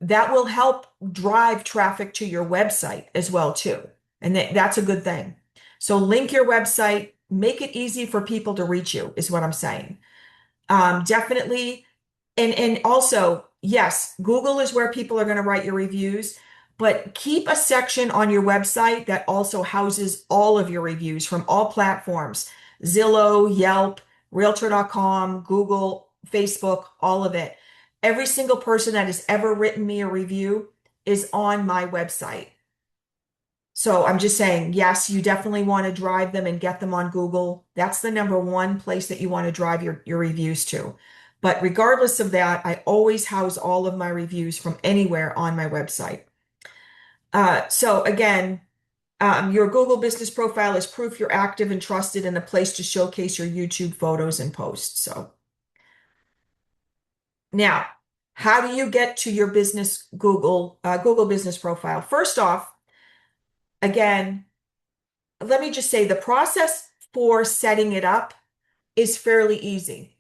Speaker 1: that will help drive traffic to your website as well too. And that's a good thing. So link your website, make it easy for people to reach you is what I'm saying. Definitely. And also, yes, Google is where people are going to write your reviews, but keep a section on your website that also houses all of your reviews from all platforms, Zillow, Yelp, Realtor.com, Google, Facebook, all of it. Every single person that has ever written me a review is on my website. So I'm just saying, yes, you definitely want to drive them and get them on Google. That's the number one place that you want to drive your reviews to. But regardless of that, I always house all of my reviews from anywhere on my website. So again, your Google Business Profile is proof you're active and trusted and a place to showcase your YouTube photos and posts. So now, how do you get to your business Google Business Profile? First off, again, let me just say the process for setting it up is fairly easy.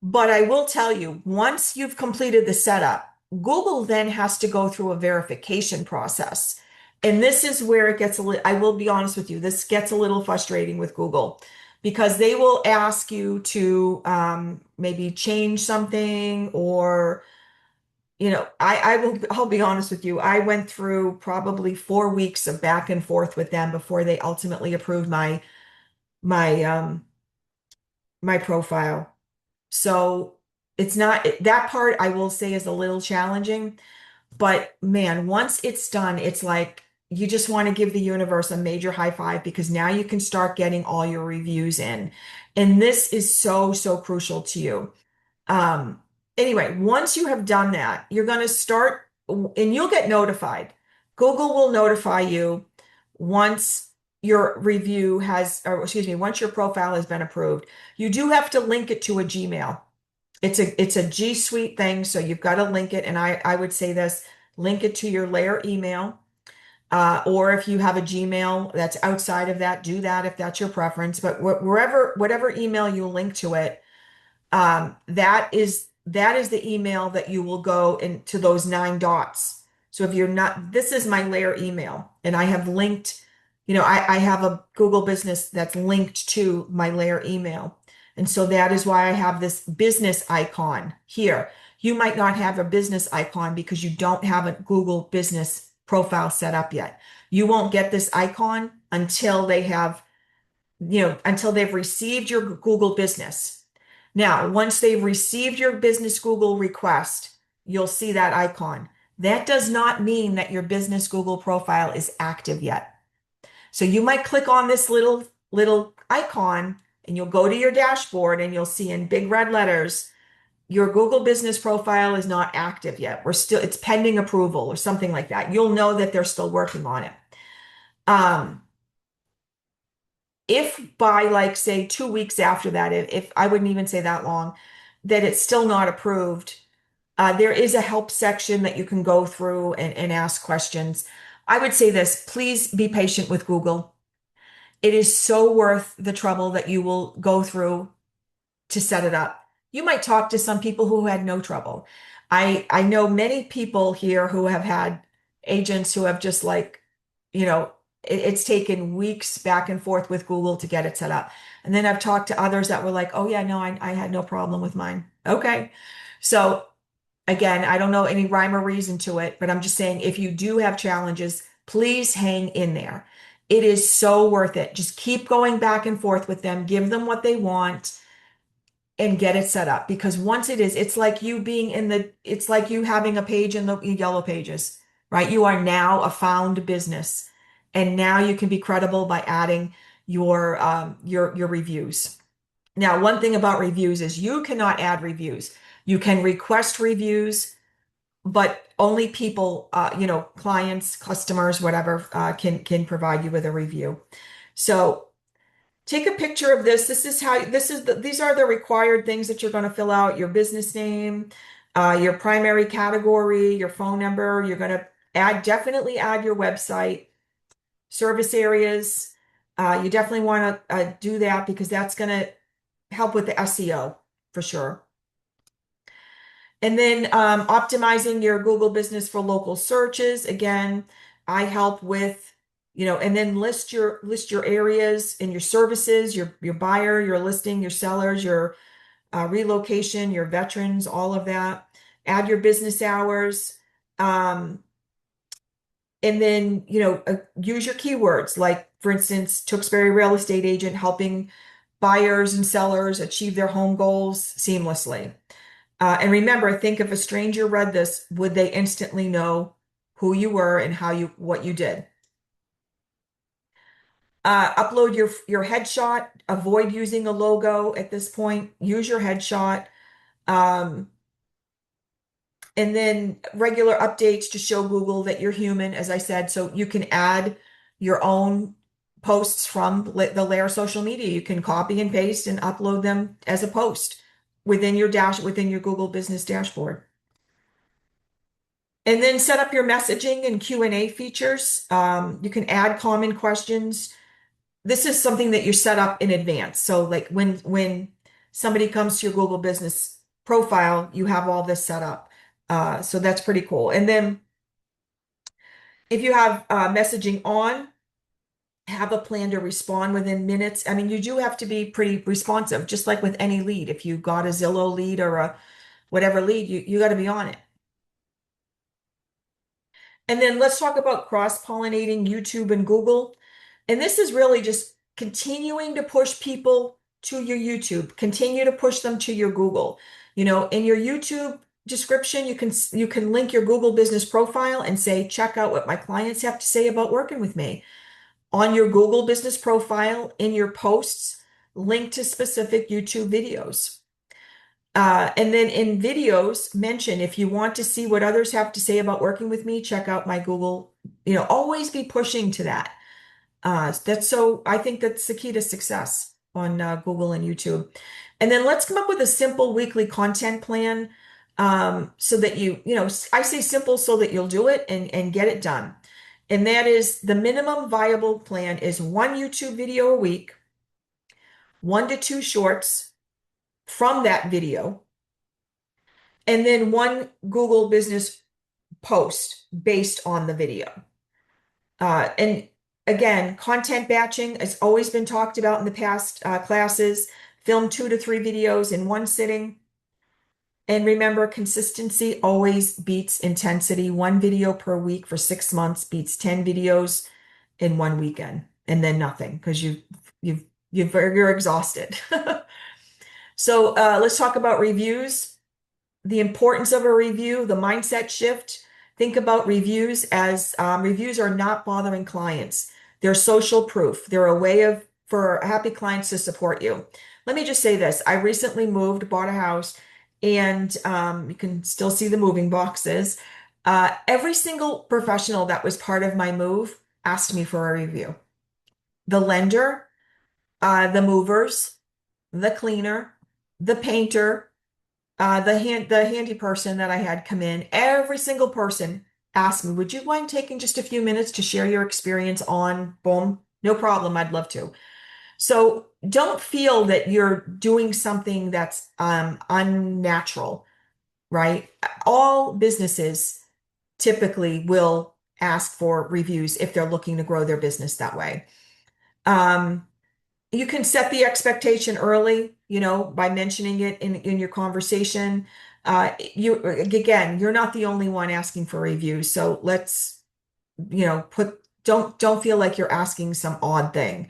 Speaker 1: But I will tell you, once you've completed the setup, Google then has to go through a verification process. And this is where it gets a little, I will be honest with you, this gets a little frustrating with Google because they will ask you to maybe change something or, I'll be honest with you. I went through probably 4 weeks of back and forth with them before they ultimately approved my my profile. So it's not that part I will say is a little challenging, but man, once it's done, it's like you just want to give the universe a major high five because now you can start getting all your reviews in. And this is so, so crucial to you. Um, anyway, once you have done that, you're going to start and you'll get notified. Google will notify you once your review has, or excuse me, once your profile has been approved. You do have to link it to a Gmail. It's a G Suite thing, so you've got to link it. And I would say this, link it to your Layer email. Or if you have a Gmail that's outside of that, do that if that's your preference. But whatever email you link to it, that is the email that you will go into those 9 dots. So if you're not, this is my Layer email, and I have linked, I have a Google business that's linked to my Layer email. And so that is why I have this business icon here. You might not have a business icon because you don't have a Google business profile set up yet. You won't get this icon until until they've received your Google business. Now, once they've received your business Google request, you'll see that icon. That does not mean that your business Google profile is active yet. So you might click on this little icon and you'll go to your dashboard and you'll see in big red letters, your Google business profile is not active yet. It's pending approval or something like that. You'll know that they're still working on it. If by like say 2 weeks after that, if I wouldn't even say that long, that it's still not approved, there is a help section that you can go through and ask questions. I would say this, please be patient with Google. It is so worth the trouble that you will go through to set it up. You might talk to some people who had no trouble. I know many people here who have had agents who have just like, it's taken weeks back and forth with Google to get it set up. And then I've talked to others that were like, oh yeah, no, I had no problem with mine. Okay. So again, I don't know any rhyme or reason to it, but I'm just saying if you do have challenges, please hang in there. It is so worth it. Just keep going back and forth with them, give them what they want and get it set up because once it is, it's like you having a page in the yellow pages, right? You are now a found business and now you can be credible by adding your reviews. Now, one thing about reviews is you cannot add reviews. You can request reviews, but only people, clients, customers, whatever, can provide you with a review. So take a picture of this. These are the required things that you're going to fill out: your business name, your primary category, your phone number. You're going to definitely add your website, service areas. You definitely want to do that because that's going to help with the SEO for sure. And then optimizing your Google business for local searches. Again, I help with, and then list your areas and your services, your buyer, your listing, your sellers, your relocation, your veterans, all of that. Add your business hours. And then, use your keywords, like for instance, Tewksbury real estate agent helping buyers and sellers achieve their home goals seamlessly. And remember, think if a stranger read this, would they instantly know who you were and what you did? Upload your headshot. Avoid using a logo at this point. Use your headshot. Um, and then regular updates to show Google that you're human, as I said, so you can add your own posts from the Layer social media. You can copy and paste and upload them as a post within your Google business dashboard. And then set up your messaging and Q&A features. You can add common questions this is something that you set up in advance. So like when somebody comes to your Google business profile, you have all this set up. So that's pretty cool. And then if you have messaging on, have a plan to respond within minutes. I mean, you do have to be pretty responsive, just like with any lead. If you got a Zillow lead or a whatever lead, you got to be on it. And then let's talk about cross-pollinating YouTube and Google. And this is really just continuing to push people to your YouTube, continue to push them to your Google. In your YouTube description, you can link your Google business profile and say, check out what my clients have to say about working with me. On your Google business profile, in your posts, link to specific YouTube videos. And then in videos, mention if you want to see what others have to say about working with me, check out my Google. Always be pushing to that. I think that's the key to success on Google and YouTube. And then let's come up with a simple weekly content plan so that I say simple so that you'll do it and get it done. And that is the minimum viable plan is one YouTube video a week, 1 to 2 shorts from that video, and then one Google business post based on the video. And again, content batching has always been talked about in the past classes. Film 2 to 3 videos in one sitting. And remember, consistency always beats intensity. 1 video per week for 6 months beats 10 videos in one weekend, and then nothing because you're exhausted. So let's talk about reviews. The importance of a review, the mindset shift. Think about reviews as reviews are not bothering clients. They're social proof. They're a way for happy clients to support you. Let me just say this. I recently moved, bought a house, and you can still see the moving boxes. Every single professional that was part of my move asked me for a review. The lender, the movers, the cleaner, the painter, the handy person that I had come in, every single person asked me, would you mind taking just a few minutes to share your experience on boom? No problem. I'd love to. So don't feel that you're doing something that's unnatural, right? All businesses typically will ask for reviews if they're looking to grow their business that way. You can set the expectation early, by mentioning it in your conversation. You're not the only one asking for reviews. So let's, don't feel like you're asking some odd thing.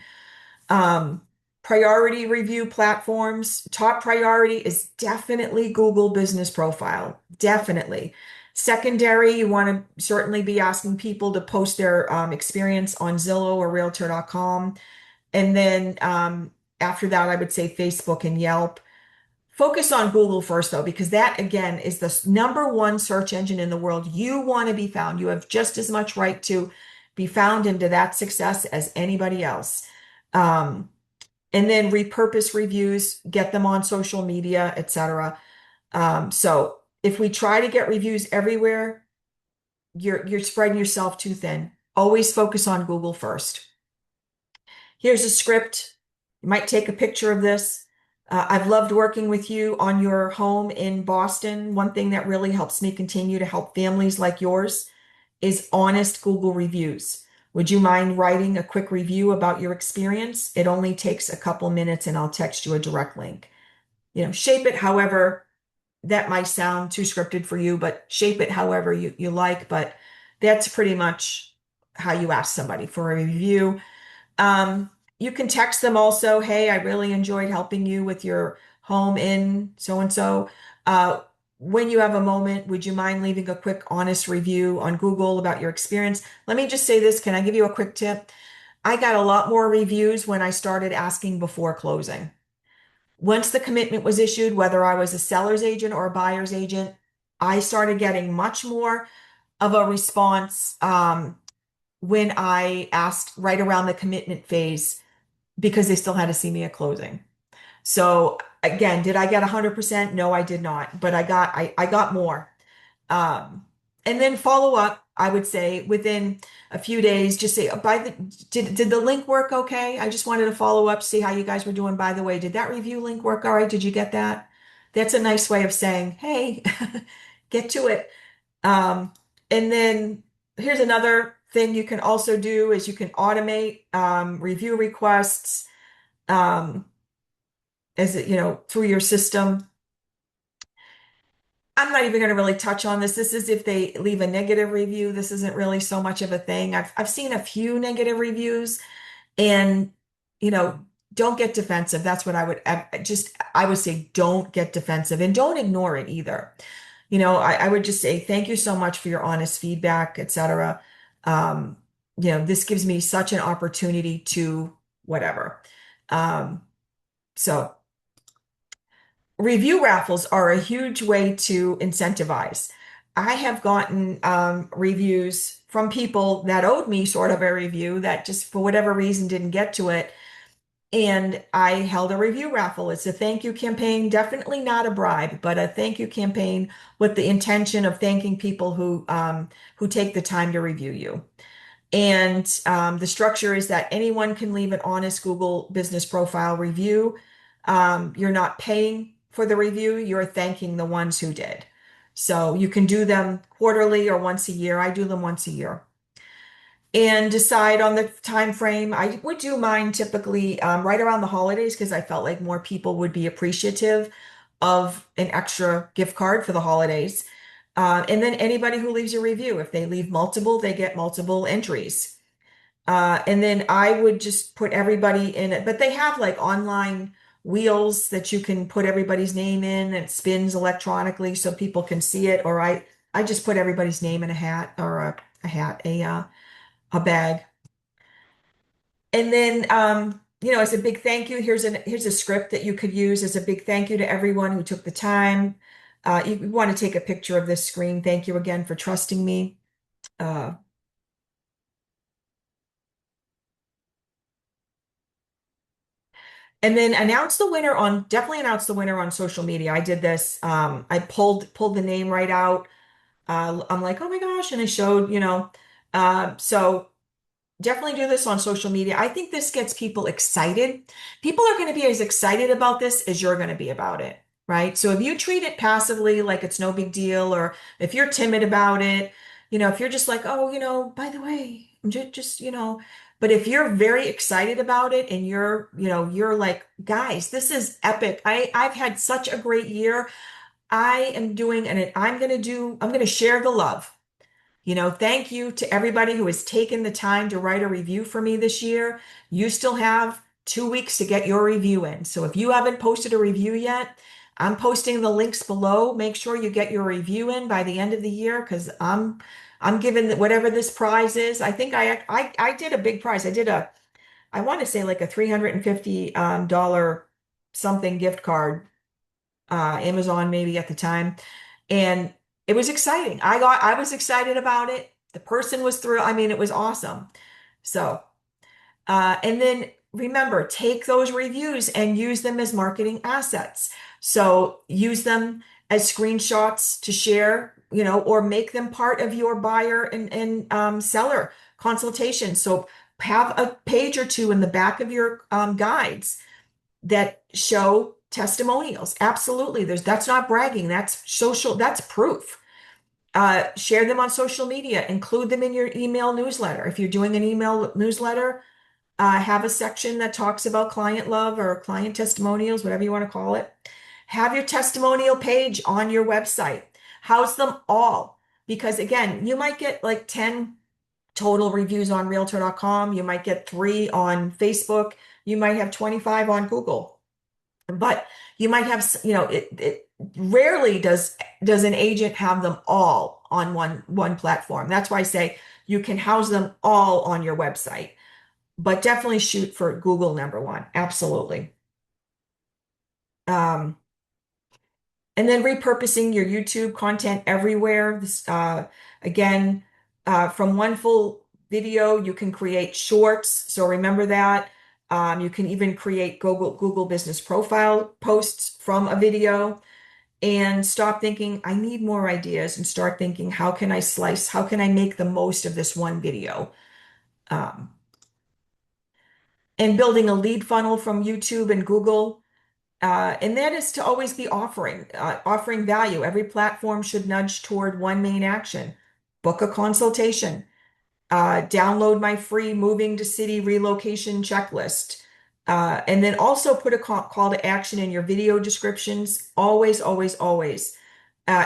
Speaker 1: Priority review platforms. Top priority is definitely Google Business Profile. Definitely. Secondary, you want to certainly be asking people to post their experience on Zillow or Realtor.com. And then after that, I would say Facebook and Yelp. Focus on Google first, though, because that, again, is the #1 search engine in the world. You want to be found. You have just as much right to be found into that success as anybody else. And then repurpose reviews, get them on social media, etc. So if we try to get reviews everywhere, you're spreading yourself too thin. Always focus on Google first. Here's a script. You might take a picture of this. I've loved working with you on your home in Boston. One thing that really helps me continue to help families like yours is honest Google reviews. Would you mind writing a quick review about your experience? It only takes a couple minutes and I'll text you a direct link. Shape it however, that might sound too scripted for you, but shape it however you like. But that's pretty much how you ask somebody for a review. You can text them also, hey, I really enjoyed helping you with your home in so-and-so. When you have a moment, would you mind leaving a quick, honest review on Google about your experience? Let me just say this. Can I give you a quick tip? I got a lot more reviews when I started asking before closing. Once the commitment was issued, whether I was a seller's agent or a buyer's agent, I started getting much more of a response when I asked right around the commitment phase because they still had to see me at closing. So again, did I get 100%? No, I did not, but I got more. And then follow up. I would say within a few days, just say, by the did the link work okay? I just wanted to follow up, see how you guys were doing. By the way, did that review link work all right? Did you get that? That's a nice way of saying, hey, get to it. Um, and then here's another thing you can also do is you can automate review requests um, as it, through your system. I'm not even going to really touch on this. This is if they leave a negative review. This isn't really so much of a thing. I've seen a few negative reviews, and you know, don't get defensive. That's what I would say don't get defensive and don't ignore it either. I would just say thank you so much for your honest feedback, etc. Um, this gives me such an opportunity to whatever. Um, so review raffles are a huge way to incentivize. I have gotten reviews from people that owed me sort of a review that just for whatever reason didn't get to it. And I held a review raffle. It's a thank you campaign, definitely not a bribe, but a thank you campaign with the intention of thanking people who take the time to review you. And the structure is that anyone can leave an honest Google business profile review. You're not paying for the review, you're thanking the ones who did. So you can do them quarterly or once a year. I do them once a year. And decide on the time frame. I would do mine typically right around the holidays because I felt like more people would be appreciative of an extra gift card for the holidays. And then anybody who leaves a review, if they leave multiple, they get multiple entries. And then I would just put everybody in it, but they have like online wheels that you can put everybody's name in and it spins electronically so people can see it. Or I just put everybody's name in a hat or a bag. And then, as a big thank you, here's a script that you could use as a big thank you to everyone who took the time. You want to take a picture of this screen. Thank you again for trusting me. Uh, and then definitely announce the winner on social media. I did this. I pulled the name right out. I'm like, oh my gosh, and I showed, so definitely do this on social media. I think this gets people excited. People are going to be as excited about this as you're going to be about it, right? So if you treat it passively, like it's no big deal, or if you're timid about it, if you're just like, oh, by the way, I'm but if you're very excited about it and you're like, guys, this is epic. I've had such a great year. I am doing, and I'm going to share the love. Thank you to everybody who has taken the time to write a review for me this year. You still have 2 weeks to get your review in. So if you haven't posted a review yet, I'm posting the links below. Make sure you get your review in by the end of the year because I'm giving whatever this prize is. I think I did a big prize. I want to say like a $350 dollar something gift card, Amazon maybe at the time. And it was exciting. I was excited about it. The person was thrilled. I mean, it was awesome. So, and then remember, take those reviews and use them as marketing assets. So use them as screenshots to share, or make them part of your buyer and seller consultation. So have a page or two in the back of your guides that show testimonials. Absolutely. That's not bragging. That's social. That's proof. Share them on social media. Include them in your email newsletter. If you're doing an email newsletter, have a section that talks about client love or client testimonials, whatever you want to call it. Have your testimonial page on your website. House them all. Because again, you might get like 10 total reviews on realtor.com. You might get 3 on Facebook. You might have 25 on Google. But you might have, it rarely does an agent have them all on one platform. That's why I say you can house them all on your website, but definitely shoot for Google number one. Absolutely. Um, and then repurposing your YouTube content everywhere. Again, from one full video, you can create shorts. So remember that. You can even create Google Business Profile posts from a video. and stop thinking, I need more ideas, and start thinking, how can I slice? How can I make the most of this one video? Um, and building a lead funnel from YouTube and Google. And that is to always be offering value. Every platform should nudge toward one main action. Book a consultation. Download my free moving to city relocation checklist. And then also put a call to action in your video descriptions. Always, always, always.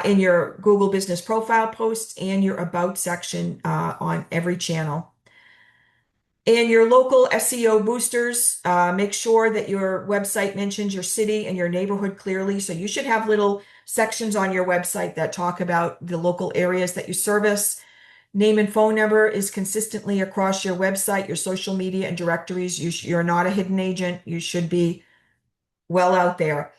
Speaker 1: In your Google Business Profile posts and your About section on every channel. And your local SEO boosters, make sure that your website mentions your city and your neighborhood clearly. So you should have little sections on your website that talk about the local areas that you service. Name and phone number is consistently across your website, your social media, and directories. You're not a hidden agent. You should be well out there.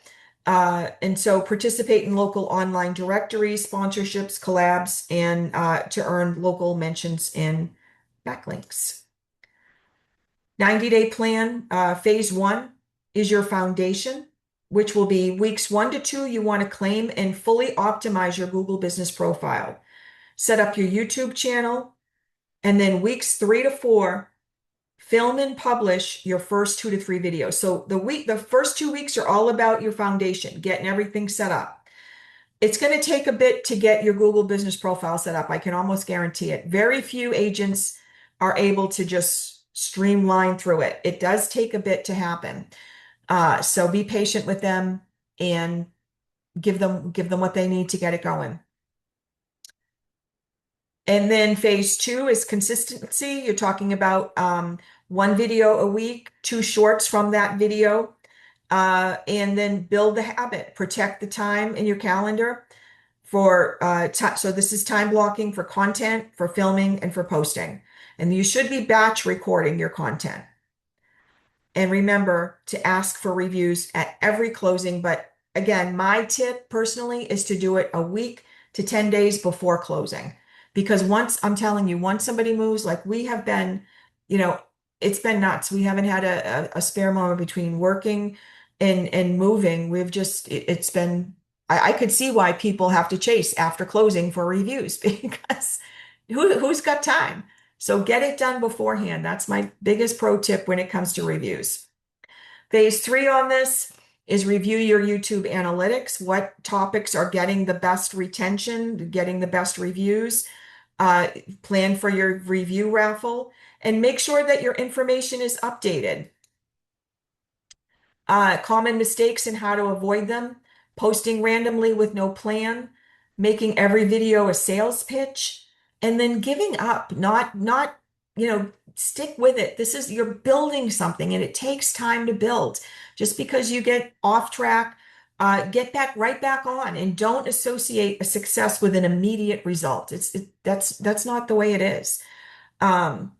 Speaker 1: And so participate in local online directories, sponsorships, collabs, and to earn local mentions and backlinks. 90-day plan, phase one is your foundation, which will be weeks 1 to 2. You want to claim and fully optimize your Google Business Profile. Set up your YouTube channel, and then weeks 3 to 4, film and publish your first 2 to 3 videos. So the first 2 weeks are all about your foundation, getting everything set up. It's going to take a bit to get your Google Business Profile set up. I can almost guarantee it. Very few agents are able to just streamline through it. It does take a bit to happen. So be patient with them and give them what they need to get it going. And then phase 2 is consistency. You're talking about 1 video a week, 2 shorts from that video, and then build the habit. Protect the time in your calendar for so this is time blocking for content, for filming, and for posting. And you should be batch recording your content. And remember to ask for reviews at every closing. But again, my tip personally is to do it a week to 10 days before closing. Because I'm telling you, once somebody moves, like we have been, it's been nuts. We haven't had a spare moment between working and moving. It's been, I could see why people have to chase after closing for reviews because who's got time? So get it done beforehand. That's my biggest pro tip when it comes to reviews. Phase 3 on this is review your YouTube analytics. What topics are getting the best retention, getting the best reviews? Plan for your review raffle and make sure that your information is updated. Common mistakes and how to avoid them. Posting randomly with no plan. Making every video a sales pitch. And then giving up, not, stick with it. You're building something and it takes time to build. Just because you get off track, get right back on, and don't associate a success with an immediate result. That's not the way it is. Again,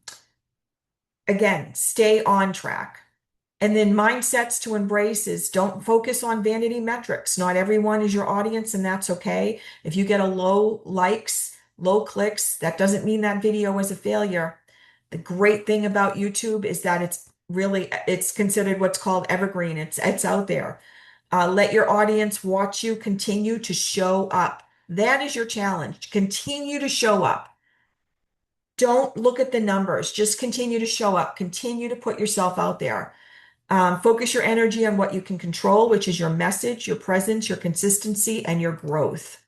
Speaker 1: stay on track. And then mindsets to embrace is don't focus on vanity metrics. Not everyone is your audience, and that's okay. If you get a low likes, low clicks, that doesn't mean that video was a failure. The great thing about YouTube is that it's considered what's called evergreen. It's out there. Let your audience watch you continue to show up. That is your challenge. Continue to show up. Don't look at the numbers. Just continue to show up. Continue to put yourself out there. Focus your energy on what you can control, which is your message, your presence, your consistency, and your growth.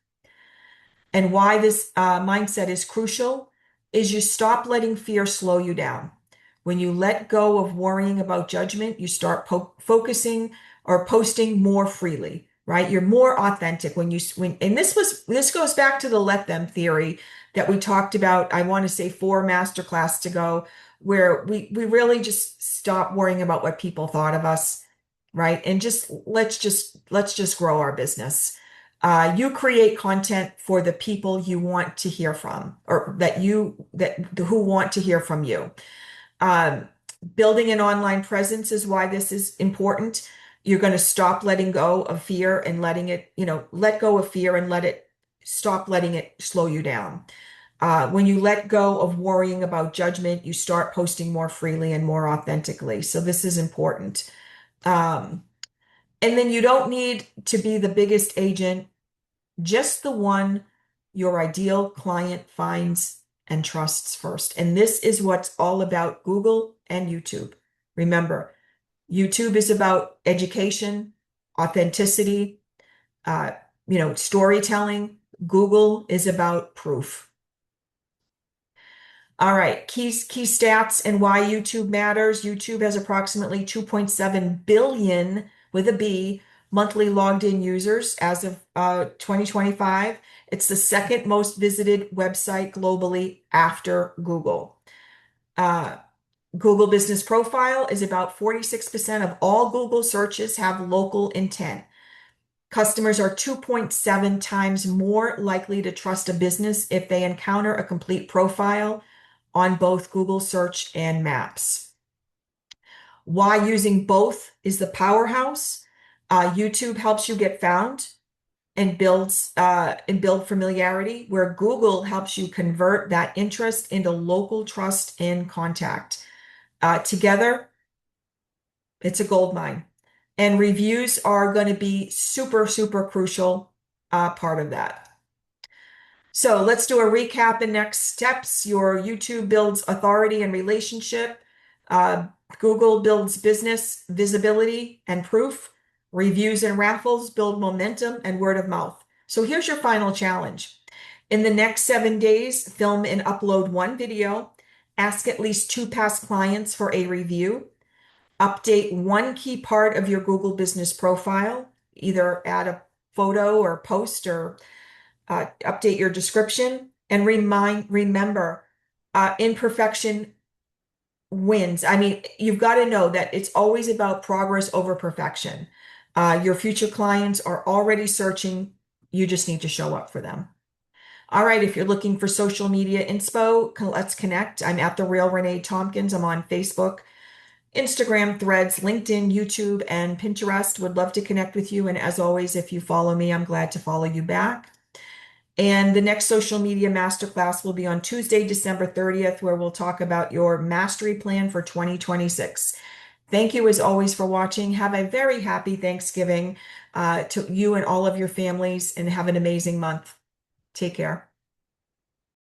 Speaker 1: And why this mindset is crucial is you stop letting fear slow you down. When you let go of worrying about judgment, you start focusing or posting more freely, right? You're more authentic and this goes back to the let them theory that we talked about, I want to say 4 masterclass to go, where we really just stop worrying about what people thought of us, right? And let's just grow our business. You create content for the people you want to hear from, or who want to hear from you. Building an online presence is why this is important. You're going to stop letting go of fear and let go of fear and stop letting it slow you down. When you let go of worrying about judgment, you start posting more freely and more authentically. So this is important. And then you don't need to be the biggest agent just the one your ideal client finds and trusts first. And this is what's all about Google and YouTube. Remember, YouTube is about education, authenticity, uh, storytelling. Google is about proof. All right, key stats and why YouTube matters. YouTube has approximately 2.7 billion with a B monthly logged in users as of 2025. It's the second most visited website globally after Google. Uh, Google Business Profile is about 46% of all Google searches have local intent. Customers are 2.7 times more likely to trust a business if they encounter a complete profile on both Google Search and Maps. Why using both is the powerhouse. YouTube helps you get found and build familiarity, where Google helps you convert that interest into local trust and contact. Together, it's a gold mine. And reviews are going to be super, super crucial part of that. So let's do a recap and next steps. Your YouTube builds authority and relationship. Uh, Google builds business visibility and proof. Reviews and raffles build momentum and word of mouth. So here's your final challenge. In the next 7 days, film and upload one video. Ask at least 2 past clients for a review. Update one key part of your Google business profile, either add a photo or post or update your description, and remember, imperfection wins. I mean, you've got to know that it's always about progress over perfection. Your future clients are already searching. You just need to show up for them. All right, if you're looking for social media inspo, let's connect. I'm at The Real Renee Tompkins. I'm on Facebook, Instagram, Threads, LinkedIn, YouTube, and Pinterest. Would love to connect with you. And as always, if you follow me, I'm glad to follow you back. And the next social media masterclass will be on Tuesday, December 30th, where we'll talk about your mastery plan for 2026. Thank you as always for watching. Have a very happy Thanksgiving to you and all of your families, and have an amazing month. Take care.